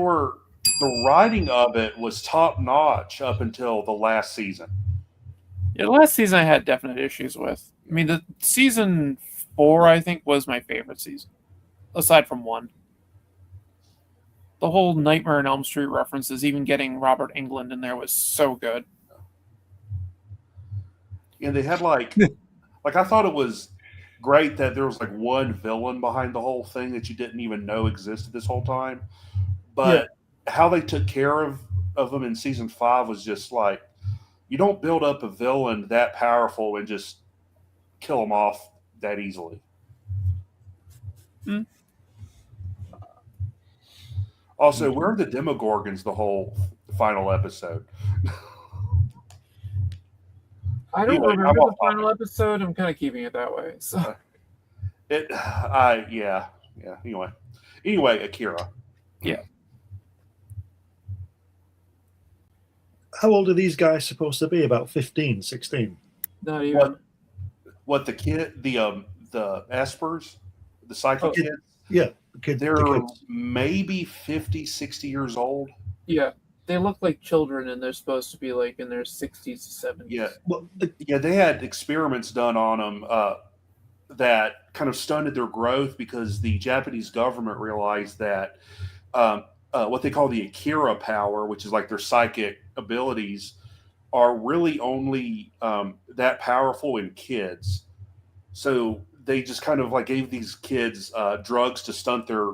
writing of it was top notch up until the last season. Yeah, the last season I had definite issues with. I mean, the season 4, I think, was my favorite season, aside from 1. The whole Nightmare on Elm Street references, even getting Robert Englund in there, was so good. And they had like I thought it was great that there was like one villain behind the whole thing that you didn't even know existed this whole time. But how they took care of them in season 5 was just like, you don't build up a villain that powerful and just kill them off that easily. Also, where are the Demogorgons the whole final episode? I don't remember the final episode. I'm kind of keeping it that way. So Anyway, Akira. Yeah. How old are these guys supposed to be? About 15, 16? Not even. What the kid, the Espers, the psychic kids? Yeah. They're maybe 50, 60 years old. Yeah. They look like children, and they're supposed to be like in their 60s to 70s. Yeah. Well, they had experiments done on them that kind of stunted their growth because the Japanese government realized that what they call the AKIRA power, which is like their psychic abilities, are really only that powerful in kids. So they just kind of like gave these kids drugs to stunt their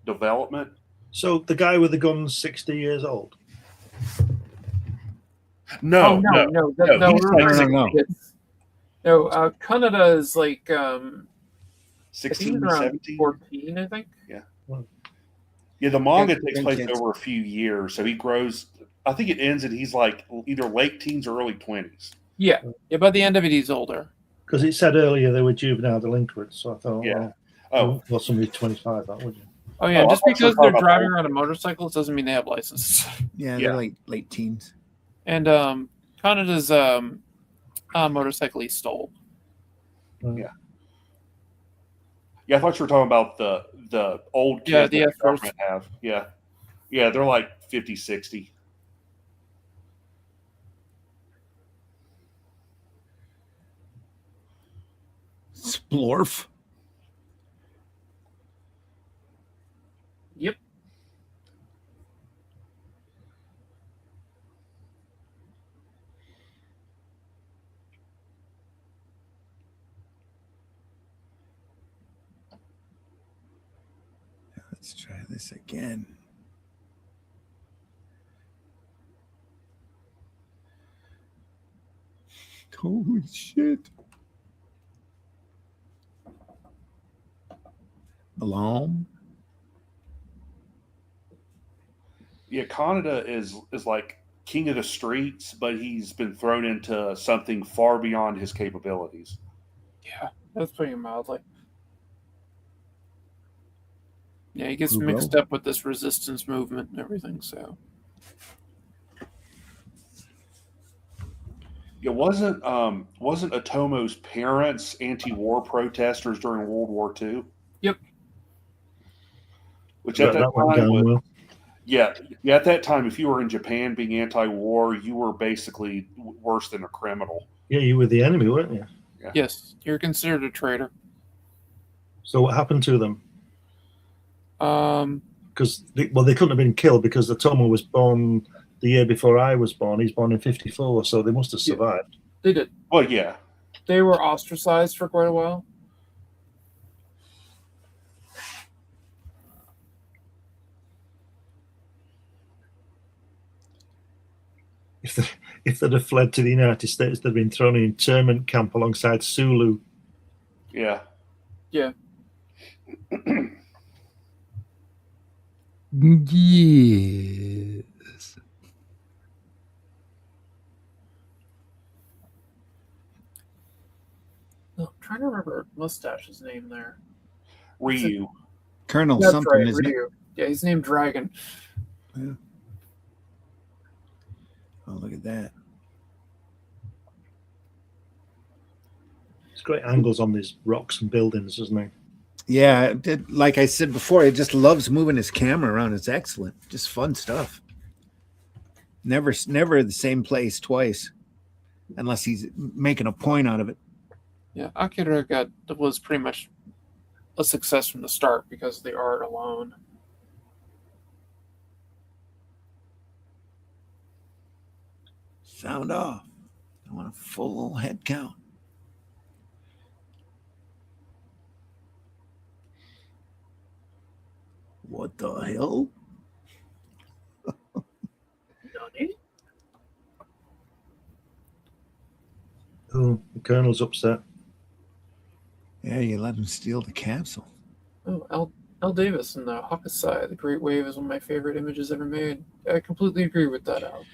development. So the guy with the gun's 60 years old. No, no, he's like no. No, Kaneda is like I think 16, he's around 17. 14, I think. Yeah, the manga Young takes place kids. over a few years, so he grows. I think it ends and he's like either late teens or early 20s. Yeah. By the end of it, he's older. Because it said earlier they were juvenile delinquents. So I thought, Yeah. well, somebody 25, that would you? Oh yeah, Oh, just I thought you were because they're talking about driving old. around on motorcycles doesn't mean they have licenses. Yeah, Yeah. they're late teens. And Kaneda's motorcycle he stole. Yeah, I thought you were talking about the old kids Yeah, that the the F-first. government have. Yeah, they're like 50, 60. Splorf. Yep. Let's try this again. Holy shit. Alarm. Yeah, Kaneda is like king of the streets, but he's been thrown into something far beyond his capabilities. Yeah, that's putting it mildly. Yeah, he gets Who mixed wrote? up with this resistance movement and everything, so. Yeah, wasn't Otomo's parents anti-war protesters during World War II? Yep. Which at that That went time down was, well. yeah, at that time, if you were in Japan being anti-war, you were basically worse than a criminal. Yeah, you were the enemy, weren't you? Yes, you're considered a traitor. So what happened to them? Um, Because they couldn't have been killed because Otomo was born the year before I was born. He's born in 54, so they must have survived. they did. Well, yeah, They were ostracized for quite a while. If they'd have fled to the United States, they'd been thrown in an internment camp alongside Sulu. yeah. Yeah. Yes. No, I'm trying to remember Mustache's name there. Ryu. Colonel That's something, right, isn't it? Ryu. Yeah, he's named Dragon. Oh, look at that. It's great angles on these rocks and buildings, isn't it? Yeah, like I said before, he just loves moving his camera around. It's excellent. Just fun stuff. Never the same place twice, unless he's making a point out of it. Yeah, Akira was pretty much a success from the start because of the art alone. Sound off. I want a full head count. What the hell? Nani? Oh, the Colonel's upset. Yeah, you let him steal the capsule. Oh, L. Davis and the Hokusai, the Great Wave, is one of my favorite images ever made. I completely agree with that, Al.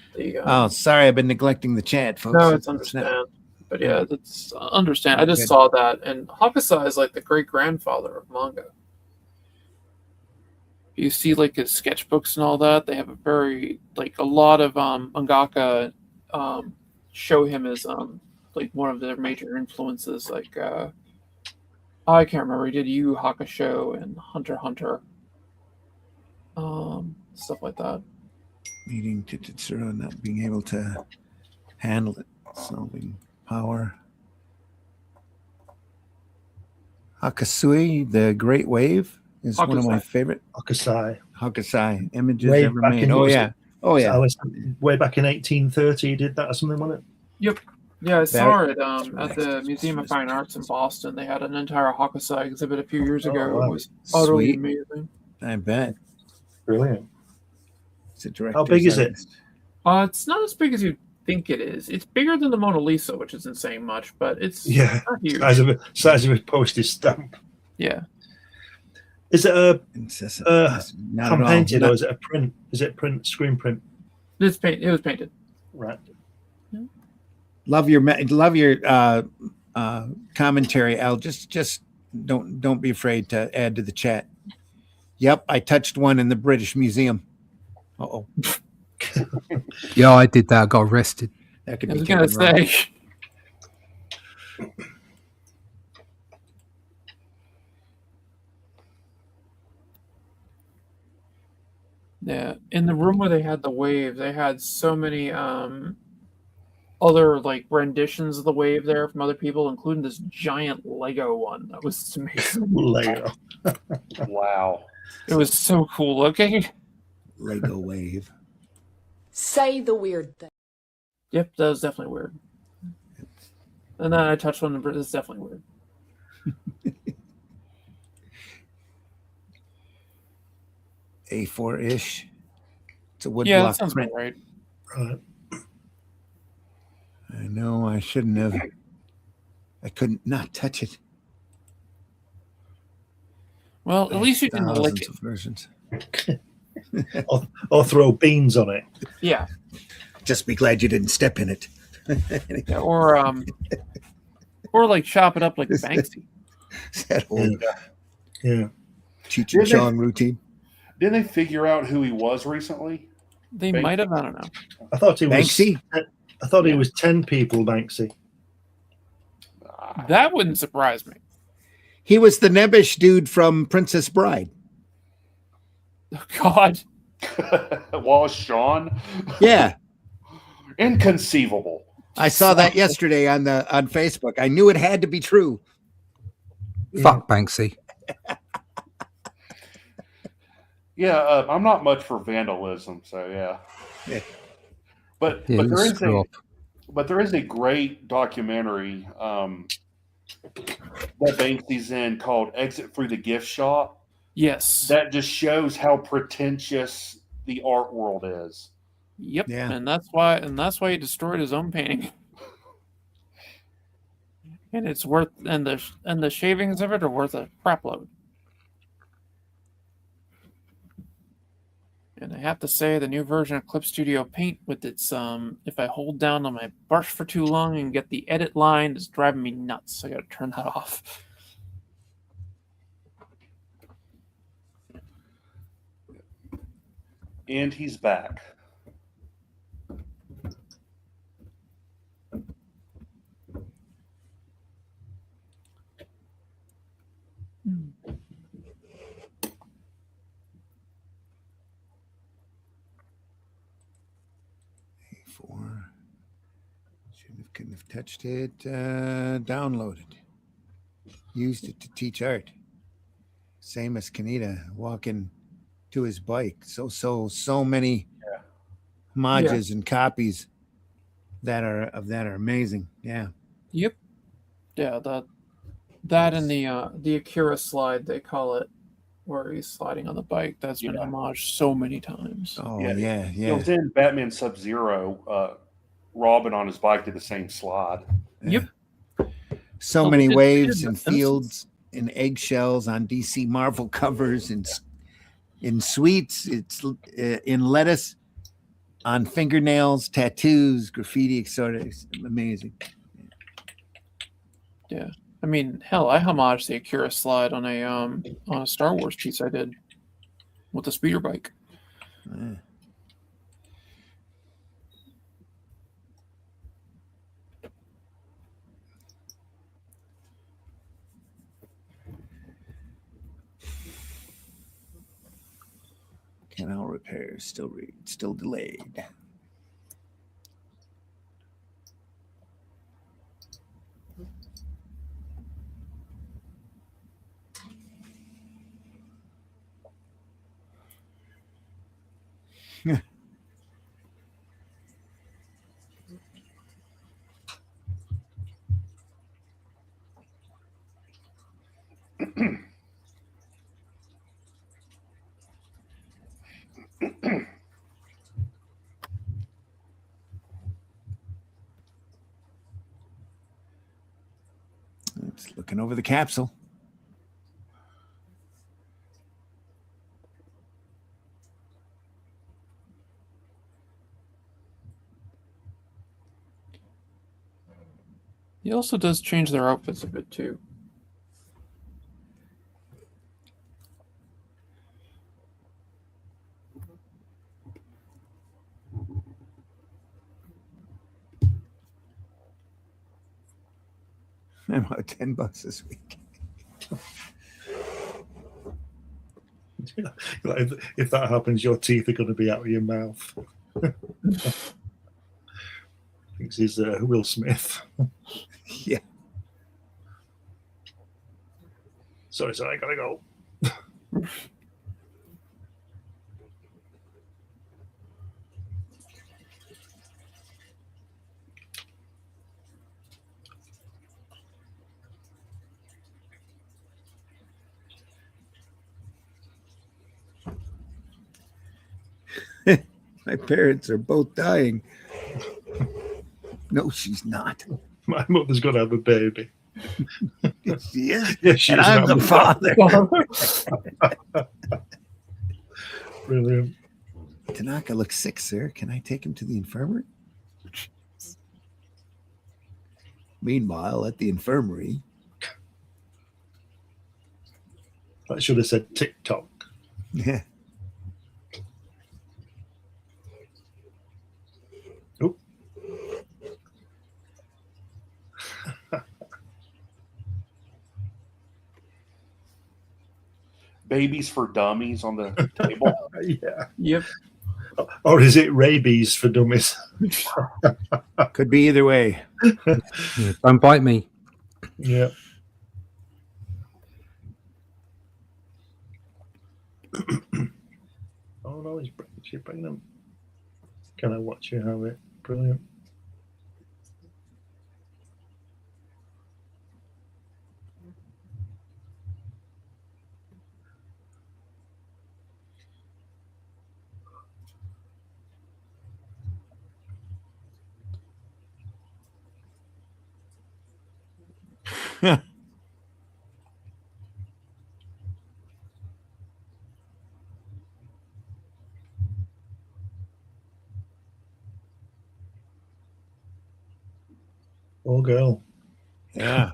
Oh, sorry, I've been neglecting the chat, folks. No, it's not- understand. But yeah, that's understand. I just Good. saw that, and Hokusai is like the great grandfather of manga. You see, like his sketchbooks and all that. They have a very a lot of mangaka show him as like one of their major influences. Like I can't remember. He did Yu Yu Hakusho and Hunter x Hunter, stuff like that. Meeting Tetsuro not being able to handle it. Solving power. Hakasui, the Great Wave, is one of my Hakusai. favorite Hokusai. images Way ever back made. in- Oh yeah. Oh yeah. Way back in 1830, he did that or something, wasn't it? Yep. Yeah, I saw it at the Museum of Fine Arts in Boston. They had an entire Hokusai exhibit a few years Oh, ago. wow. It was utterly Sweet. amazing. I bet. Brilliant. It's a director's How big is it? artist. It's not as big as you think it is. It's bigger than the Mona Lisa, which isn't saying much, but it's Yeah, not huge. size of a postage stamp. Yeah. Is it a It's not hand at all. painted Not- or is it a print? Is it print, screen print? It was painted. Right. love your commentary, Al. Just don't be afraid to add to the chat. Yep, I touched one in the British Museum. Uh-oh. Yeah, I did that. I got arrested. That could I be was gonna taken wrong. say. Yeah, in the room where they had the wave, they had so many other like renditions of the wave there from other people, including this giant Lego one. That was just amazing. Lego. Wow. It was so cool looking. Lego wave. Say the weird thing. Yep, that was definitely weird. And then I touched one, but it's definitely weird. A4-ish. It's a wood Yeah, that block sounds print. about right. Right. I know I shouldn't have. I couldn't not touch it. Well, at least you didn't lick Thousands it. of versions. Or throw beans on it. Yeah. Just be glad you didn't step in it. Yeah, or like chop it up like Banksy. That whole Yeah. Cheech and Chong routine. Didn't they figure out who he was recently? They Banksy. might have, I don't know. I thought he was Banksy? I thought he was 10 people, Banksy. That wouldn't surprise me. He was the nebbish dude from Princess Bride. Oh, God. Wallace Shawn? Yeah, Inconceivable. I saw that yesterday on Facebook. I knew it had to be true. Fuck Banksy. Yeah, I'm not much for vandalism, so yeah. Yeah. But Yeah, there is screw a up. but there is a great documentary that Banksy's in called "Exit Through the Gift Shop." Yes. That just shows how pretentious the art world is. Yep. Yeah. And that's why he destroyed his own painting. And it's worth and the shavings of it are worth a crap load. And I have to say the new version of Clip Studio Paint with its if I hold down on my brush for too long and get the edit line is driving me nuts. I gotta turn that off. And he's back. A4. Couldn't have touched it. Downloaded. Used it to teach art. Same as Kaneda walking to his bike. So many homages and copies that are amazing. Yeah. Yep. Yeah, that and the AKIRA slide they call it, where he's sliding on the bike. That's been homaged so many times. Oh Yeah. yeah. It was in Batman Sub-Zero. Robin on his bike did the same slide. Yep. So Oh, many they did waves the and Simpsons. fields and eggshells on DC Marvel covers and in sweets. It's in lettuce, on fingernails, tattoos, graffiti, etc. It's amazing. Yeah. I mean, hell, I homaged the AKIRA slide on a Star Wars piece I did with the speeder bike. Yeah. Canal repairs still delayed. Just looking over the capsule. He also does change their outfits a bit too. I'm about $10 this week. Like, if that happens, your teeth are going to be out of your mouth. Thinks he's Will Smith. Yeah. Sorry, I gotta go. My parents are both dying. No, she's not. My mother's going to have a baby. She is. Yeah, she And is. I'm the father. Brilliant. Tanaka looks sick, sir. Can I take him to the infirmary? Meanwhile, at the infirmary. I should have said TikTok. Yeah. Oh. Babies for dummies on the table. Yeah. Yep. Or is it rabies for dummies? Could be either way. Yeah, don't bite me. Yeah. Oh no, she's pregnant. Can I watch you have it? Brilliant. Oh, girl. Yeah.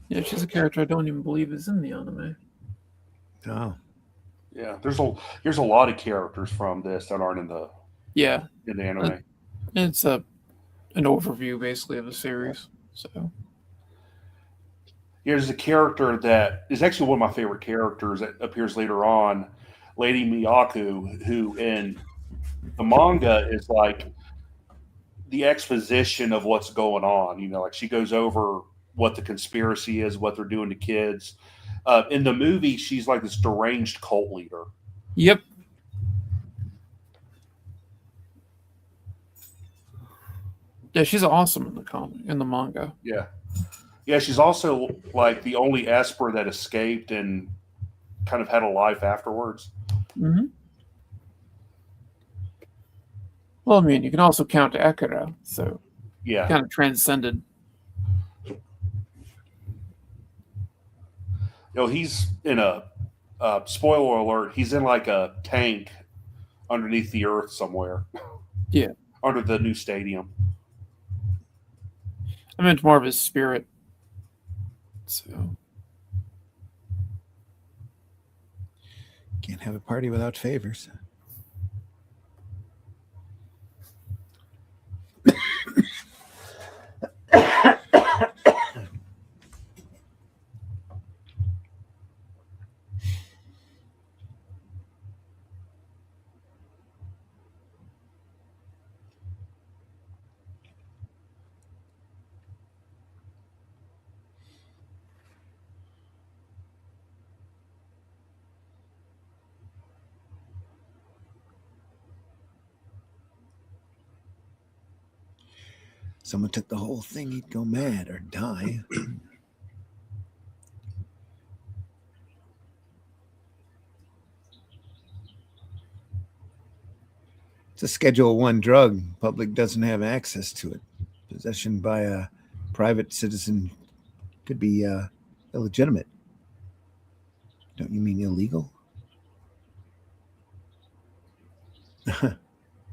Yeah, she's a character I don't even believe is in the anime. Oh. Yeah, there's a lot of characters from this that aren't in the Yeah, anime. it's an overview basically of the series. So Yeah, there's a character that is actually one of my favorite characters that appears later on, Lady Miyaku, who in the manga is like the exposition of what's going on. You know, like she goes over what the conspiracy is, what they're doing to kids. In the movie, she's like this deranged cult leader. yep. Yeah, she's awesome in the comic, in the manga. Yeah. Yeah, she's also like the only Esper that escaped and kind of had a life afterwards. Mm-hmm. Well, I mean, you can also count AKIRA, so Yeah. kind of transcended. You know, he's in a spoiler alert. He's in like a tank underneath the earth somewhere. Yeah. Under the new stadium. I meant more of his spirit. So Can't have a party without favors. Someone took the whole thing, he'd go mad or die. It's a Schedule 1 drug. Public doesn't have access to it. Possession by a private citizen could be illegitimate. Don't you mean illegal?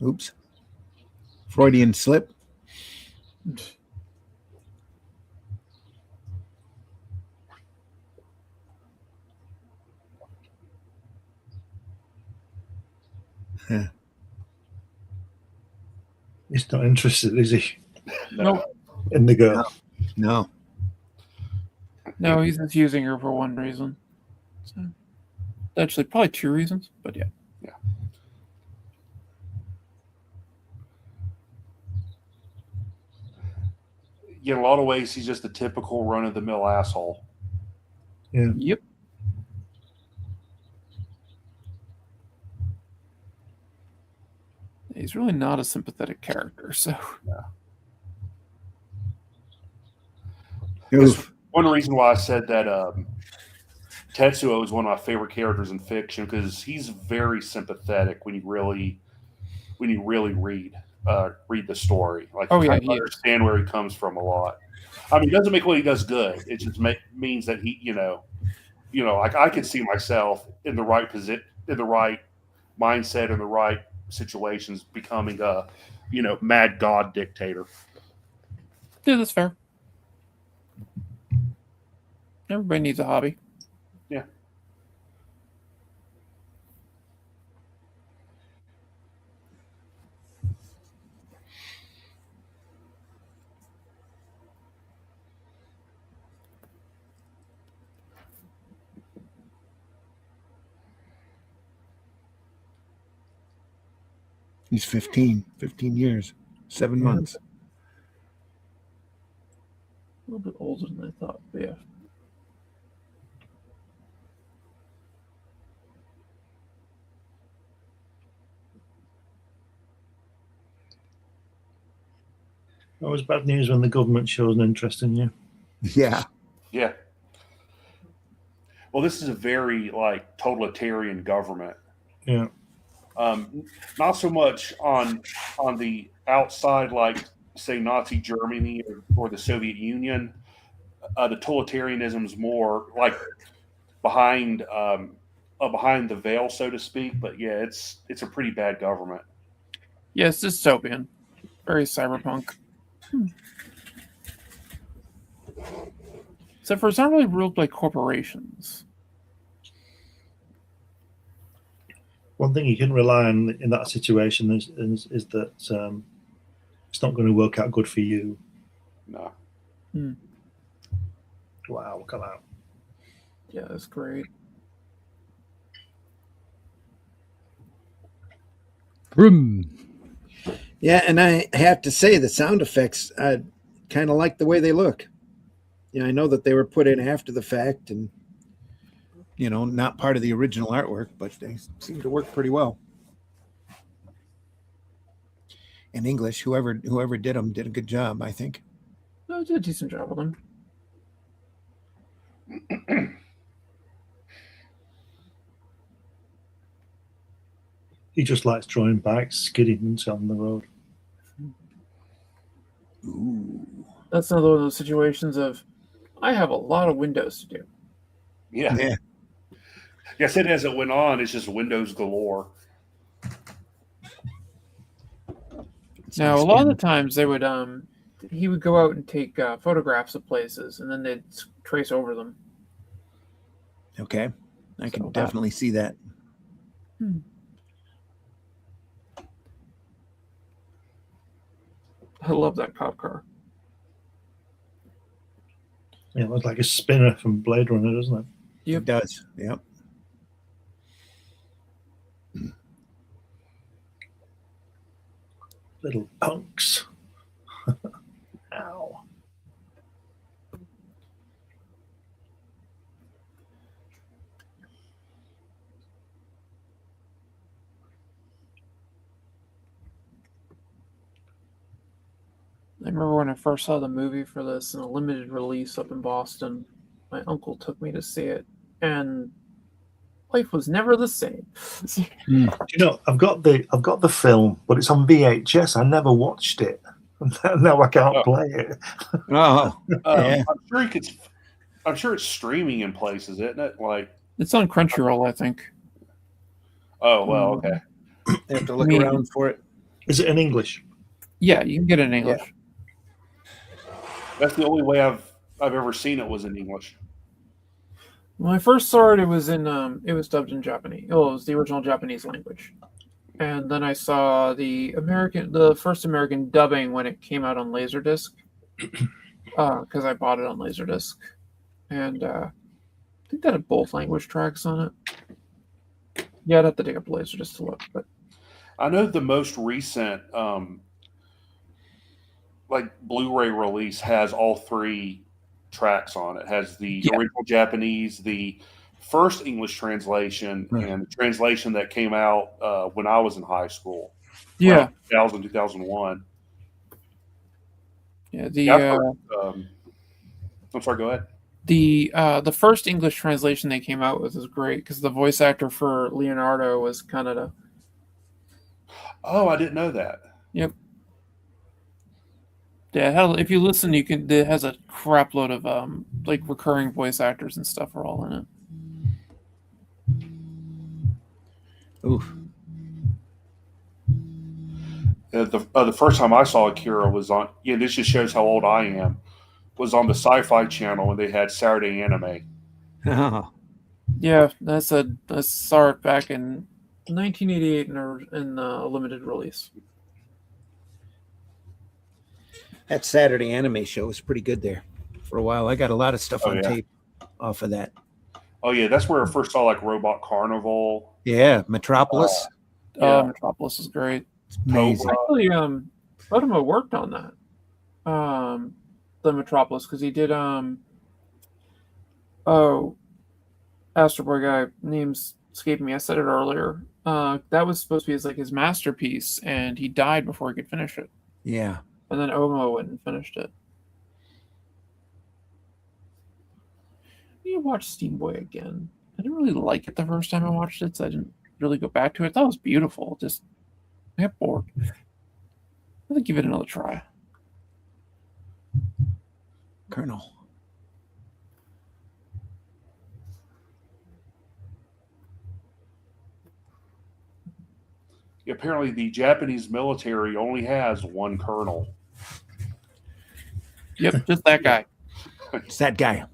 Oops. Freudian slip. He's not interested, is he? No. In the girl. No. No, he's just using her for one reason. So, actually, probably two reasons, but yeah. In a lot of ways, he's just a typical run-of-the-mill asshole. Yeah. Yep. He's really not a sympathetic character, so. Oof. One reason why I said that Tetsuo is one of my favorite characters in fiction because he's very sympathetic when you really read the story. Like, Oh, yeah, kind of he is. understand where he comes from a lot. I mean, it doesn't make what he does good. It just means that he, like I can see myself in the right position, in the right mindset, in the right situations, becoming a, mad god dictator. Yeah, that's fair. Everybody needs a hobby. Yeah. He's 15 years, 7 months. A little bit older than I thought, but yeah. Always bad news when the government shows an interest in you. Yeah. Yeah. Well, this is a very totalitarian government. Yeah. Not so much on the outside, like say Nazi Germany or the Soviet Union. The totalitarianism is more like behind the veil, so to speak. But yeah, it's a pretty bad government. Yeah, it's dystopian. Very cyberpunk. Except for it's not really ruled by corporations. One thing you can rely on in that situation is that it's not going to work out good for you. No. Wow, look at that. Yeah, that's great. Vroom. Yeah, and I have to say the sound effects, I kind of like the way they look. I know that they were put in after the fact and, not part of the original artwork, but they seem to work pretty well. In English, whoever did them did a good job, I think. No, did a decent job with them. He just likes drawing bikes, skidding on the road. Ooh. That's another one of those situations of, I have a lot of windows to do. Yeah. Yeah. Yes, it as it went on, it's just windows galore. Now, a lot of the times they would, he would go out and take photographs of places, and then they'd trace over them. Okay. I can So definitely see that. I love that cop car. Yeah, it looks like a spinner from Blade Runner, doesn't it? Yep. It does. Yep. Little punks. Ow. I remember when I first saw the movie for this in a limited release up in Boston. My uncle took me to see it, and life was never the same. You know, I've got the film, but it's on VHS. I never watched it. Now I can't play it. Oh, yeah. I'm sure it's streaming in places, isn't it? Like, It's on Crunchyroll, I think. oh well, okay. You have to look I mean- around for it. Is it in English? Yeah, you can get it in English. That's the only way I've ever seen it was in English. When I first saw it, it was dubbed in Japanese. Oh, it was the original Japanese language. And then I saw the first American dubbing when it came out on Laserdisc, because I bought it on Laserdisc, and I think that had both language tracks on it. Yeah, I'd have to dig up Laserdisc to look, but I know the most recent like Blu-ray release has all 3 tracks on it. It has the original Japanese, the first English translation, and the translation that came out when I was in high school. yeah, 2000, 2001. yeah. I'm sorry, go ahead. The first English translation they came out with was great because the voice actor for Leonardo was Canada. Oh, I didn't know that. Yep. Yeah, if you listen, it has a crap load of like recurring voice actors and stuff are all in it. Oof. The first time I saw Akira was on. Yeah, this just shows how old I am. Was on the Sci-Fi Channel when they had Saturday Anime. Oh, Yeah, I saw it back in 1988 in a limited release. that Saturday anime show was pretty good there for a while. I got a lot of stuff on tape off of that. Oh yeah, that's where I first saw like Robot Carnival. Yeah, Metropolis. Yeah. Metropolis is great. It's amazing. Actually, Odama worked on that. The Metropolis, because he did Astro Boy guy, name's escaping me. I said it earlier. That was supposed to be his masterpiece, and he died before he could finish it. Yeah. And then Omo went and finished it. You watch Steam Boy again. I didn't really like it the first time I watched it, so I didn't really go back to it. I thought it was beautiful. Just I got bored. I think give it another try. Colonel. Apparently, the Japanese military only has one colonel. Yep, just that guy. It's that guy.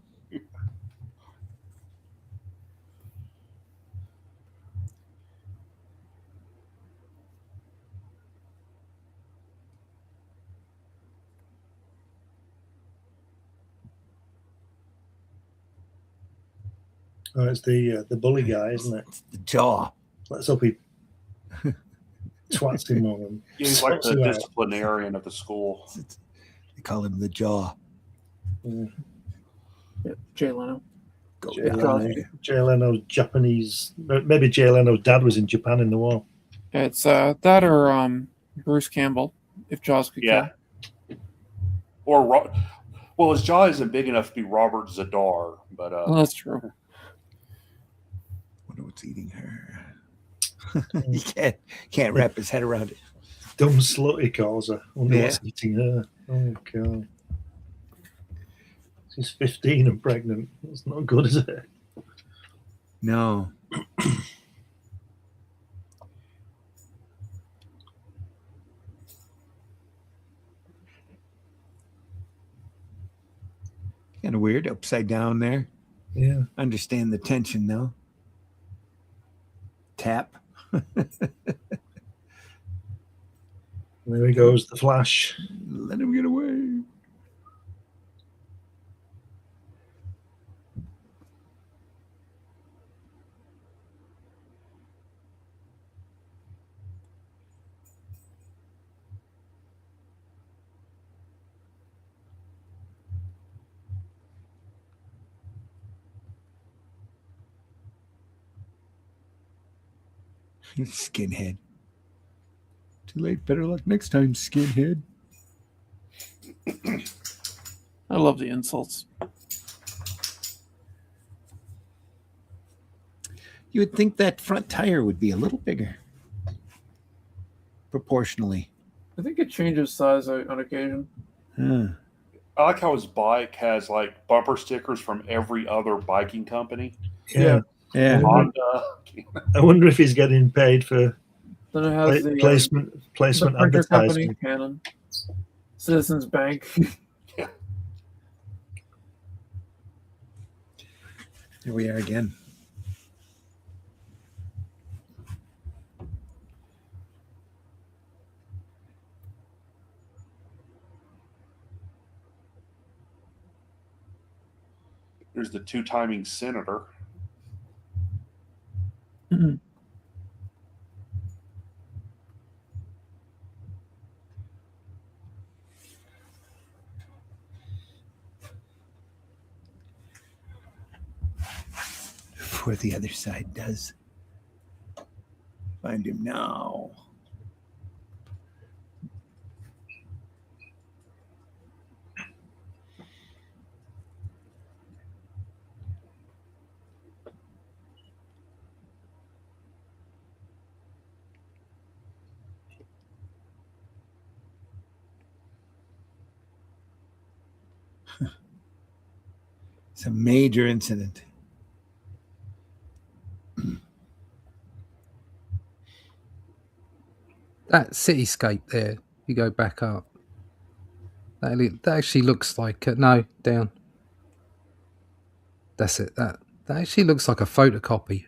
Oh, it's the bully guy, isn't it? It's the jaw. Let's hope he twats him on him. Yeah, he's like Sorts the him out. disciplinarian of the school. They call him the jaw. Mm. Yep, Jay Leno. Go Jay down Leno, there. Jay Leno's Japanese. Maybe Jay Leno's dad was in Japan in the war. Yeah, it's that or Bruce Campbell, if Jaws could Yeah. Or well, his jaw isn't big enough to be Robert Zadar, but kill. Well, that's true. Wonder what's eating her. He can't wrap his head around it. Dumb slut, he calls her. Wonder Yeah. what's eating her. Oh, God. She's 15 and pregnant. That's not good, is it? No. Kind of weird, upside down there. Yeah. Understand the tension, though. Tap. There he goes, the Flash. Let him get away. Skinhead. Too late. Better luck next time, skinhead. I love the insults. You would think that front tire would be a little bigger, proportionally. I think it changes size on occasion. Huh. I like how his bike has like bumper stickers from every other biking company. Yeah. Yeah. Honda. I wonder if he's getting paid for Then it has the placement printer company, advertising. Canon, Citizens Bank. Here we are again. There's the two-timing senator. Before the other side does. Find him now. It's a major incident. That cityscape there, you go back up. That actually looks like no, down. That's it. That actually looks like a photocopy,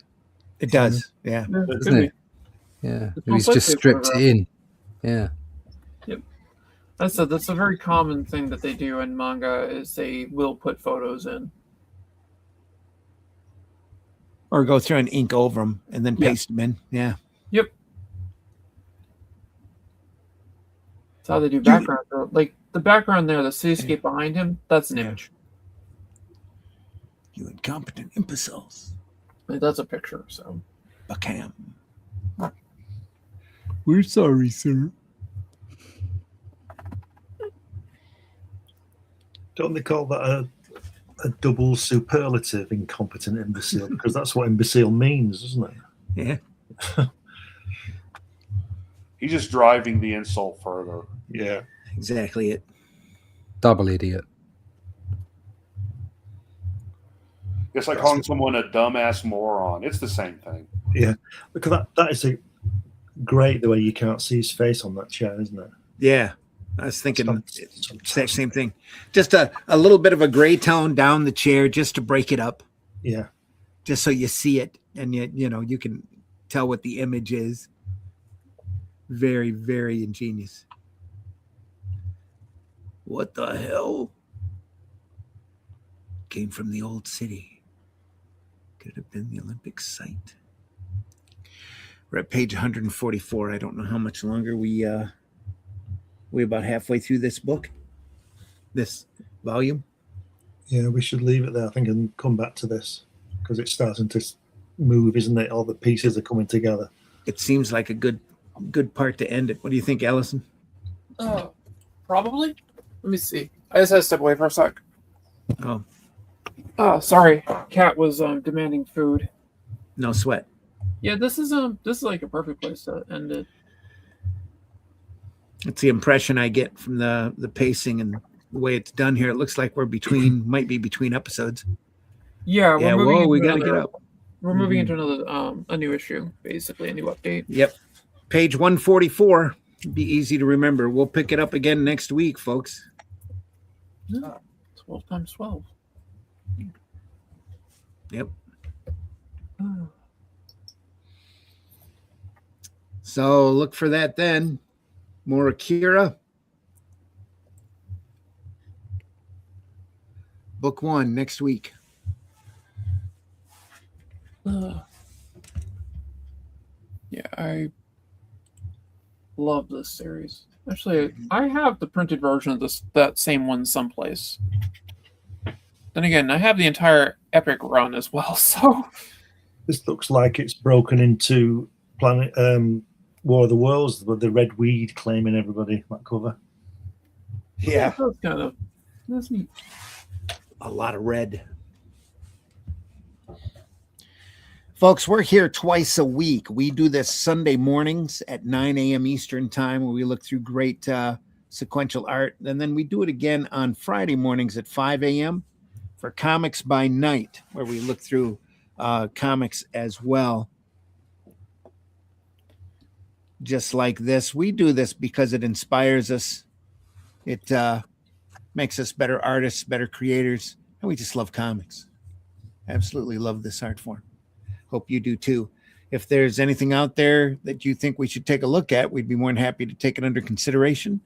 It does. Yeah. Yeah, it doesn't could it? Yeah, It's he's most just likely a stripped it photograph. in. Yeah, That's a very common thing that they do in manga is they will put photos in. Or go through and ink over them and then Yeah. paste them in. Yeah. That's how they do background. Like the background there, the cityscape behind him, that's an Yeah. image. You incompetent imbeciles. Like, that's a picture. So Bacam. We're sorry, sir. Don't they call that a double superlative, incompetent imbecile? Because that's what imbecile means, isn't it? Yeah. He's just driving the insult further. Yeah. Exactly it. double idiot. It's like calling someone a dumbass moron. It's the same thing. Yeah. Because that is great the way you can't see his face on that chair, isn't it? Yeah. I was thinking It's exact same thing. Just a little bit of a gray tone down the chair just to break it up. Yeah. Just so you see it and you can tell what the image is. Very, very ingenious. What the hell? Came from the old city. Could have been the Olympic site. We're at page 144. I don't know how much longer we're about halfway through this book, this volume. Yeah, we should leave it there, I think, and come back to this because it's starting to move, isn't it? All the pieces are coming together. It seems like a good part to end it. What do you think, Allison? probably. Let me see. I just had to step away for a sec. Oh, Oh, sorry. Cat was demanding food. no sweat. Yeah, this is like a perfect place to end it. It's the impression I get from the pacing and the way it's done here. It looks like we're might be between episodes. Yeah, Yeah, we're moving whoa, we into got to get another- up. We're moving into another a new issue, basically a new update. Yep. Page 144. Be easy to remember. We'll pick it up again next week, folks. 12 times 12. Yep. So look for that then. More AKIRA. Book 1 next week. Yeah, I love this series. Actually, I have the printed version of that same one someplace. Then again, I have the entire epic run as well. So This looks like it's broken into Planet War of the Worlds with the red weed claiming everybody, that cover. Yeah. That's neat. A lot of red. Folks, we're here twice a week. We do this Sunday mornings at 9 a.m. Eastern time where we look through great sequential art. And then we do it again on Friday mornings at 5 a.m. for Comics by Night, where we look through comics as well. Just like this. We do this because it inspires us. It makes us better artists, better creators, and we just love comics. Absolutely love this art form. Hope you do too. If there's anything out there that you think we should take a look at, we'd be more than happy to take it under consideration.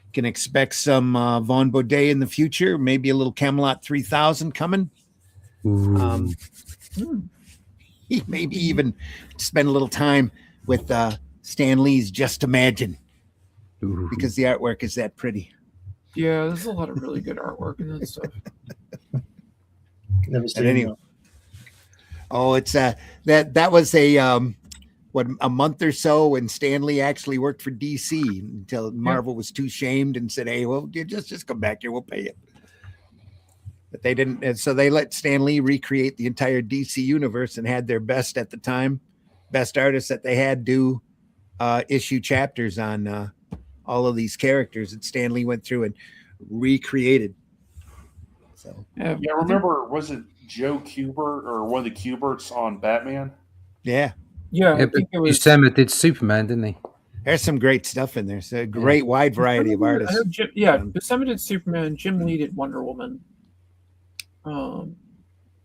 You can expect some Vaughn Baudet in the future, maybe a little Camelot 3000 coming. Maybe even spend a little time with Stan Lee's Just Imagine, because the artwork is that pretty. Yeah, there's a lot of really good artwork in that stuff. Never seen Anyway, that. oh, it's that was a month or so when Stan Lee actually worked for DC until Marvel was too shamed and said, "Hey, well, just come back here, we'll pay you." But they didn't, and so they let Stan Lee recreate the entire DC universe and had their best at the time, best artists that they had do issue chapters on all of these characters that Stan Lee went through and recreated. So Yeah, Yeah, remember, was it Joe Kubert or one of the Kuberts on Batman? yeah, yeah, I Yeah, but think it was. Buscema did Superman, didn't he? there's some great stuff in there. It's a great wide variety of I artists. heard Buscema did Superman. Jim Lee did Wonder Woman.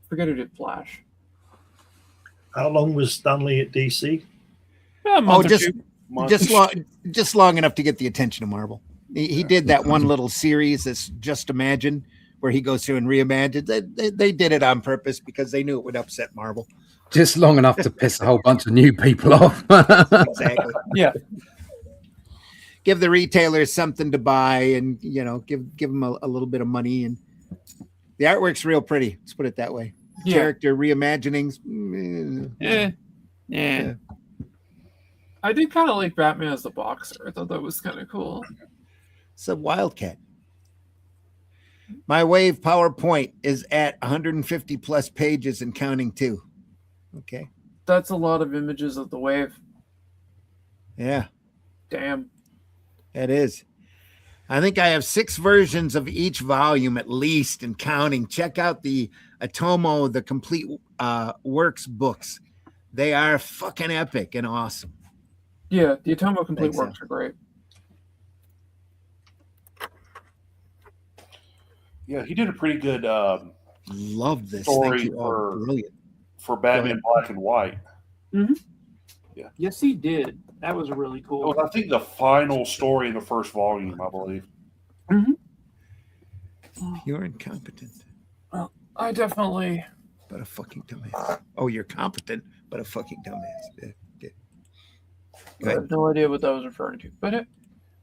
Forget who did Flash. How long was Stanley at DC? Yeah, a month or two. just long enough to get the attention of Marvel. He did that one little series that's Just Imagine, where he goes through and reimagines. They did it on purpose because they knew it would upset Marvel. Just long enough to piss a whole bunch of new people off. Exactly. Yeah. Give the retailers something to buy, and give them a little bit of money. And the artwork's real pretty. Let's put it that way. Yeah. Character reimaginings. Yeah. I did kind of like Batman as the boxer. I thought that was kind of cool. It's a Wildcat. My Wave PowerPoint is at 150 plus pages and counting too. Okay. That's a lot of images of the wave. Yeah, Damn. it is. I think I have 6 versions of each volume at least and counting. Check out the Atomo, the complete works books. They are fucking epic and awesome. Yeah, the Atomo Complete Thanks, works are great. Yeah, he did a pretty good Love this. Story Thank you. for- Brilliant. for Batman Black and White. Yes, he did. That was really It cool. was, I think, the final story in the first volume, I believe. You're incompetent, I definitely. but a fucking dumbass. Oh, you're competent, but a fucking dumbass. Yeah. I have no idea what that was referring to, but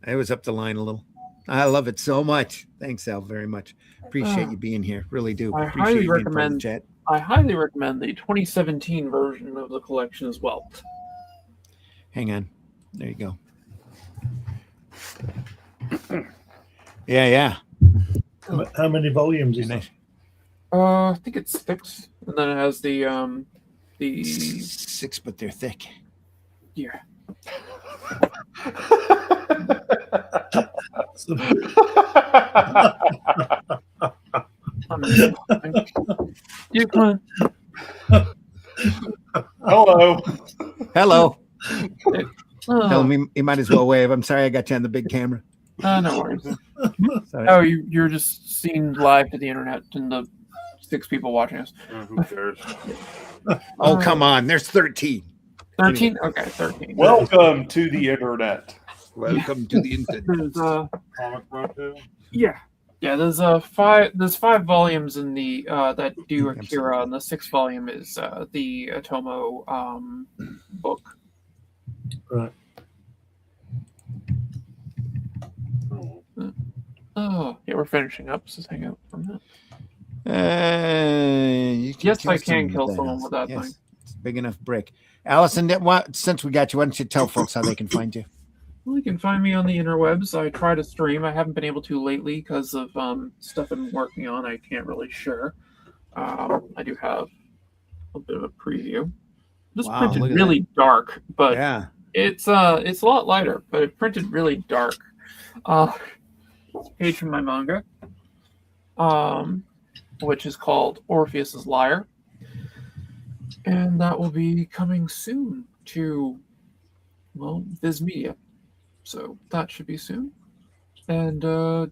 I was up the line a little. I love it so much. Thanks, Al, very much. Appreciate you being here. Really do. I Appreciate highly you being part of the recommend- chat. I highly recommend the 2017 version of the collection as well. Hang on. There you go. Yeah. How many volumes is that? I think it's 6, and then it has the 6, but they're thick. yeah. You can. Hello. Hello. Oh, Tell me you might as well wave. I'm sorry I got you on the big camera. no worries. Sorry. Oh, you're just seen live to the internet and the 6 people watching us. Who cares? Oh, come on. There's 13. 13? Okay, 13. Welcome to the internet. Welcome to the internet. There's there's 5 volumes in the that do Akira, and the 6th volume is the Atomo book. Right. Oh, yeah, we're finishing up, so hang out for a minute. You Yes, I kill can kill someone else. with that Yes, thing. it's a big enough brick. Allison, since we got you, why don't you tell folks how they can find you? Well, you can find me on the interwebs. I try to stream. I haven't been able to lately because of stuff I'm working on. I can't really share. I do have a bit of a preview. Just Wow, printed look at really dark, but Yeah. it's a lot lighter, but it printed really dark. It's a page from my manga, which is called Orpheus's Lyre, and that will be coming soon to Viz Media. So that should be soon. And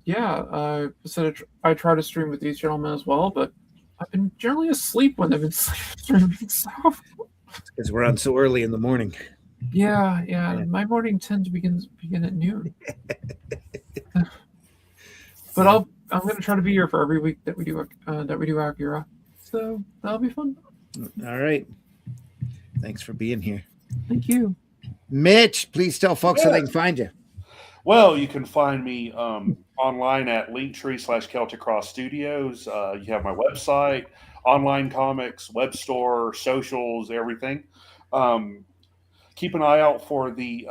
yeah, I said I try to stream with these gentlemen as well, but I've been generally asleep when they've been streaming stuff. Because we're on so early in the morning. Yeah. My morning tends to begin at noon. But I'm going to try to be here for every week that we do AKIRA. So that'll be fun. All right. Thanks for being here. Thank you. Mitch, please tell folks how they can find you. Well, you can find me online at linktree/Celtic Cross Studios. You have my website, online comics, web store, socials, everything. Keep an eye out for the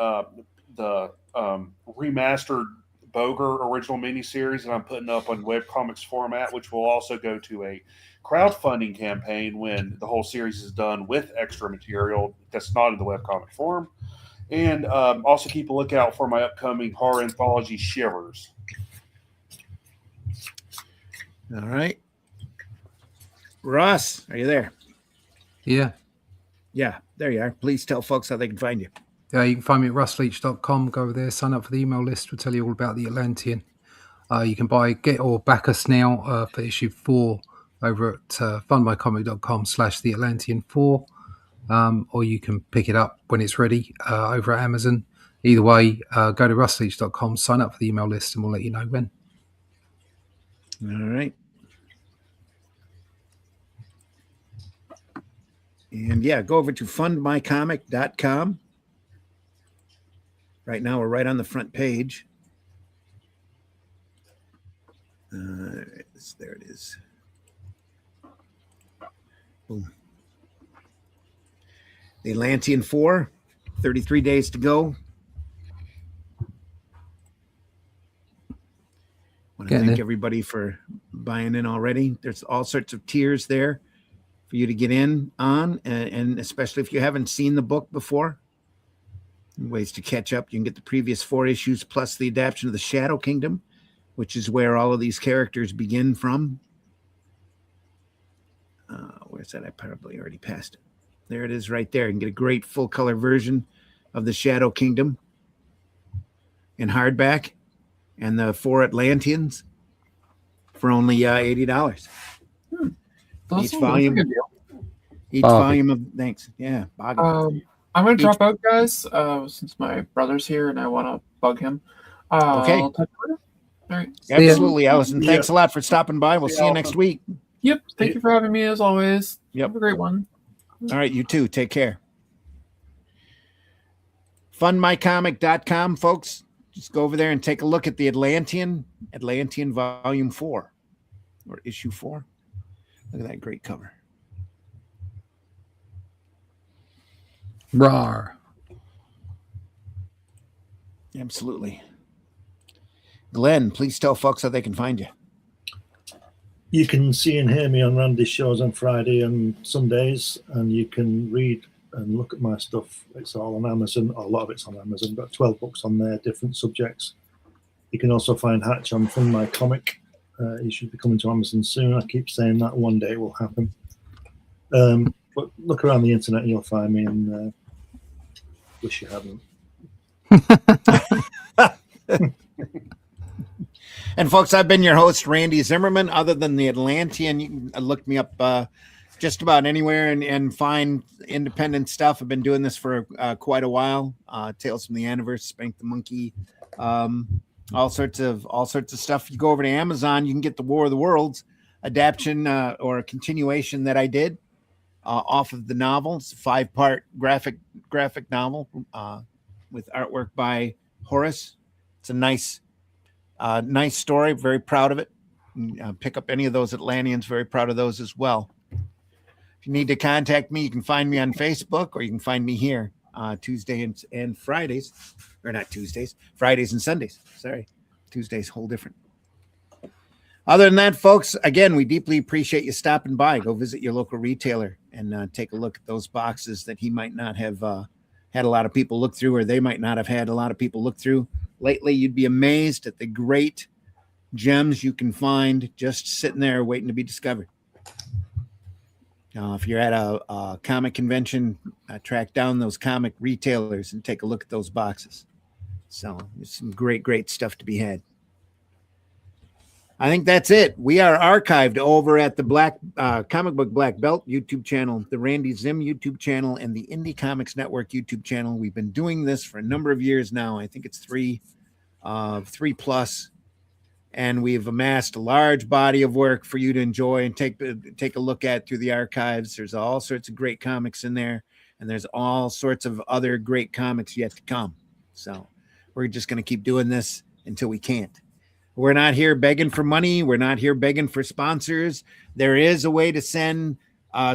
remastered Boger original miniseries that I'm putting up on webcomics format, which will also go to a crowdfunding campaign when the whole series is done with extra material that's not in the webcomic form. And also keep a lookout for my upcoming horror anthology, Shivers. All right. Ross, are you there? Yeah. Yeah, there you are. Please tell folks how they can find you. You can find me at russleach.com. Go over there, sign up for the email list. We'll tell you all about the Atlantean. You can get or back us now for issue 4 over at fundmycomic.com/the Atlantean 4. Or you can pick it up when it's ready over at Amazon. Either way, go to russleach.com, sign up for the email list, and we'll let you know when. All right. And yeah, go over to fundmycomic.com. Right now, we're right on the front page. There it is. Boom. The Atlantean 4, 33 days to go. Want to thank everybody for buying in already. There's all sorts of tiers there for you to get in on, and especially if you haven't seen the book before, ways to catch up. You can get the previous 4 issues plus the adaptation of the Shadow Kingdom, which is where all of these characters begin from. Where's that? I probably already passed it. There it is right there. You can get a great full color version of the Shadow Kingdom in hardback and the 4 Atlanteans for only $80. Each volume. Of thanks. Yeah. I'm going to drop out, guys, since my brother's here and I want to bug him. Okay. All right. Absolutely, Allison. Thanks a lot for stopping by. We'll see you next week. Yep. Thank you for having me as always. Yep. Have a great one. All right. You too. Take care. Fundmycomic.com, folks. Just go over there and take a look at the Atlantean Volume 4 or Issue 4. Look at that great cover. Rawr. Absolutely. Glenn, please tell folks how they can find you. You can see and hear me on Randy's shows on Friday and Sundays, and you can read and look at my stuff. It's all on Amazon. A lot of it's on Amazon. Got 12 books on there, different subjects. You can also find Hatch on Fund My Comic. It should be coming to Amazon soon. I keep saying that one day it will happen. But look around the internet and you'll find me, and wish you hadn't. And folks, I've been your host, Randy Zimmerman. Other than the Atlantean, you can look me up just about anywhere and find independent stuff. I've been doing this for quite a while. Tales from the Universe, Spank the Monkey, all sorts of stuff. You go over to Amazon, you can get the War of the Worlds adaptation or a continuation that I did off of the novel. It's a 5-part graphic novel with artwork by Horace. It's a nice story. Very proud of it. Pick up any of those Atlanteans. Very proud of those as well. If you need to contact me, you can find me on Facebook, or you can find me here Tuesday and Fridays, or not Tuesdays, Fridays and Sundays. Sorry, Tuesdays, whole different. Other than that, folks, again, we deeply appreciate you stopping by. Go visit your local retailer and take a look at those boxes that he might not have had a lot of people look through, or they might not have had a lot of people look through lately. You'd be amazed at the great gems you can find just sitting there waiting to be discovered. If you're at a comic convention, track down those comic retailers and take a look at those boxes. So there's some great stuff to be had. I think that's it. We are archived over at the Black Comic Book Black Belt YouTube channel, the Randy Zim YouTube channel, and the Indie Comics Network YouTube channel. We've been doing this for a number of years now. I think it's three plus, and we've amassed a large body of work for you to enjoy and take a look at through the archives. There's all sorts of great comics in there, and there's all sorts of other great comics yet to come. So we're just going to keep doing this until we can't. We're not here begging for money. We're not here begging for sponsors. There is a way to send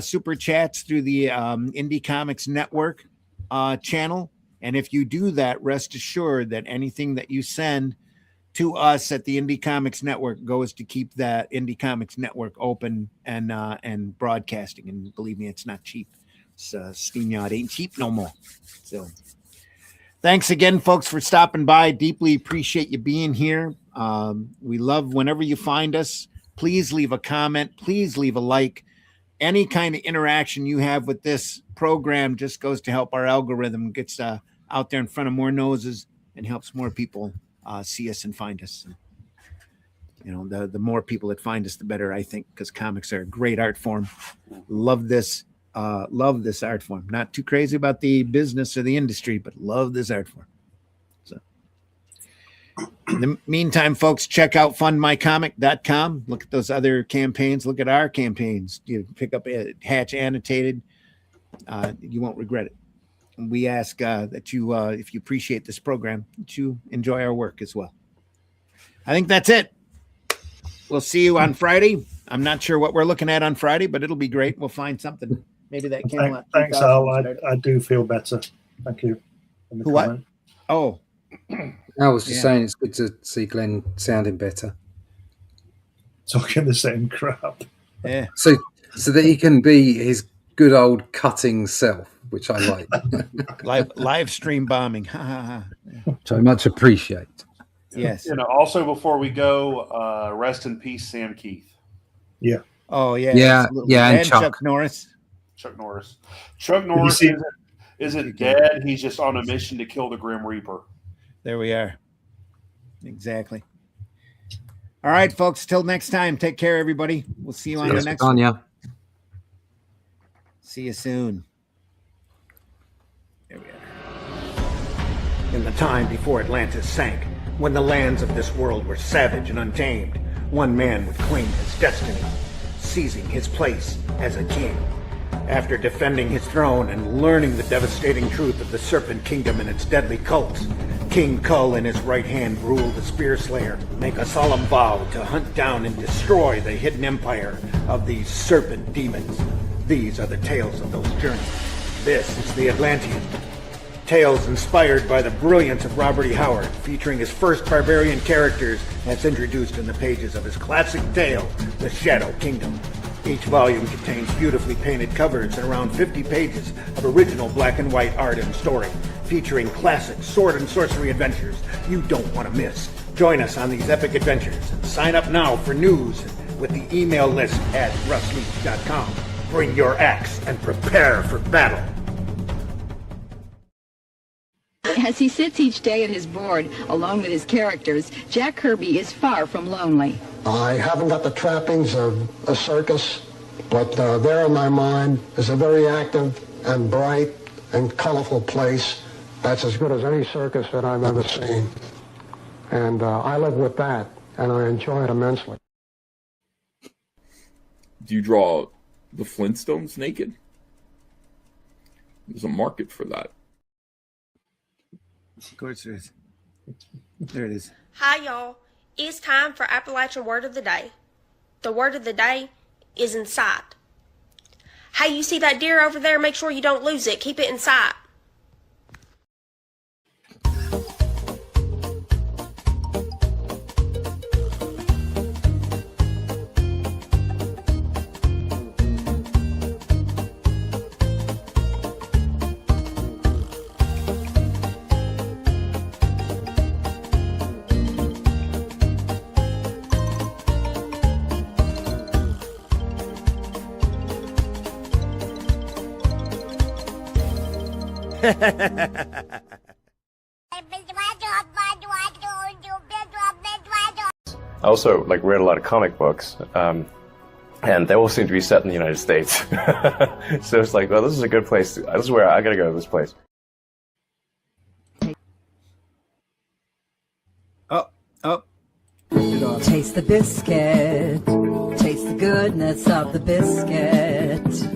super chats through the Indie Comics Network channel. And if you do that, rest assured that anything that you send to us at the Indie Comics Network goes to keep that Indie Comics Network open and broadcasting. And believe me, it's not cheap. StreamYard ain't cheap no more. So thanks again, folks, for stopping by. Deeply appreciate you being here. We love whenever you find us. Please leave a comment. Please leave a like. Any kind of interaction you have with this program just goes to help our algorithm, gets out there in front of more noses and helps more people see us and find us. You know, the more people that find us, the better, I think, because comics are a great art form. Love this art form. Not too crazy about the business or the industry, but love this art form. So in the meantime, folks, check out fundmycomic.com. Look at those other campaigns. Look at our campaigns. You pick up a Hatch Annotated. You won't regret it. And we ask that you, if you appreciate this program, that you enjoy our work as well. I think that's it. We'll see you on Friday. I'm not sure what we're looking at on Friday, but it'll be great. We'll find something. Maybe that came. Thanks, Al. I do feel better. Thank you. Who, what? Oh, I was just saying it's good to see Glenn sounding better. Talking the same crap. Yeah. So that he can be his good old cutting self, which I like. live stream bombing. Which I much appreciate. Yes. You know, also before we go, rest in peace, Sam Keith. Yeah. Oh yeah. Yeah. Absolutely. Yeah. And Chuck Norris. Chuck Norris. Chuck Norris isn't dead. He's just on a mission to kill the Grim Reaper. There we are. Exactly. All right, folks. Till next time. Take care, everybody. We'll see you on the next one. See you soon. There we are. In the time before Atlantis sank, when the lands of this world were savage and untamed, one man would claim his destiny, seizing his place as a king. After defending his throne and learning the devastating truth of the Serpent Kingdom and its deadly cults, King Kull in his right hand ruled the Spear Slayer, make a solemn vow to hunt down and destroy the hidden empire of these serpent demons. These are the tales of those journeys. This is the Atlantean. Tales inspired by the brilliance of Robert E. Howard, featuring his first barbarian characters as introduced in the pages of his classic tale, The Shadow Kingdom. Each volume contains beautifully painted covers and around 50 pages of original black and white art and story, featuring classic sword and sorcery adventures you don't want to miss. Join us on these epic adventures and sign up now for news with the email list at russleach.com. Bring your axe and prepare for battle. As he sits each day at his board, alone with his characters, Jack Kirby is far from lonely. I haven't got the trappings of a circus, but there in my mind is a very active and bright and colorful place that's as good as any circus that I've ever seen. And I live with that, and I enjoy it immensely. Do you draw the Flintstones naked? There's a market for that. Of course there is. There it is. Hi, y'all. It's time for Appalachian Word of the Day. The word of the day is in sight. Hey, you see that deer over there? Make sure you don't lose it. Keep it in sight. I also read a lot of comic books, and they all seem to be set in the United States. So it's like, well, this is a good place. This is where I gotta go to this place. Oh. Taste the biscuit. Taste the goodness of the biscuit.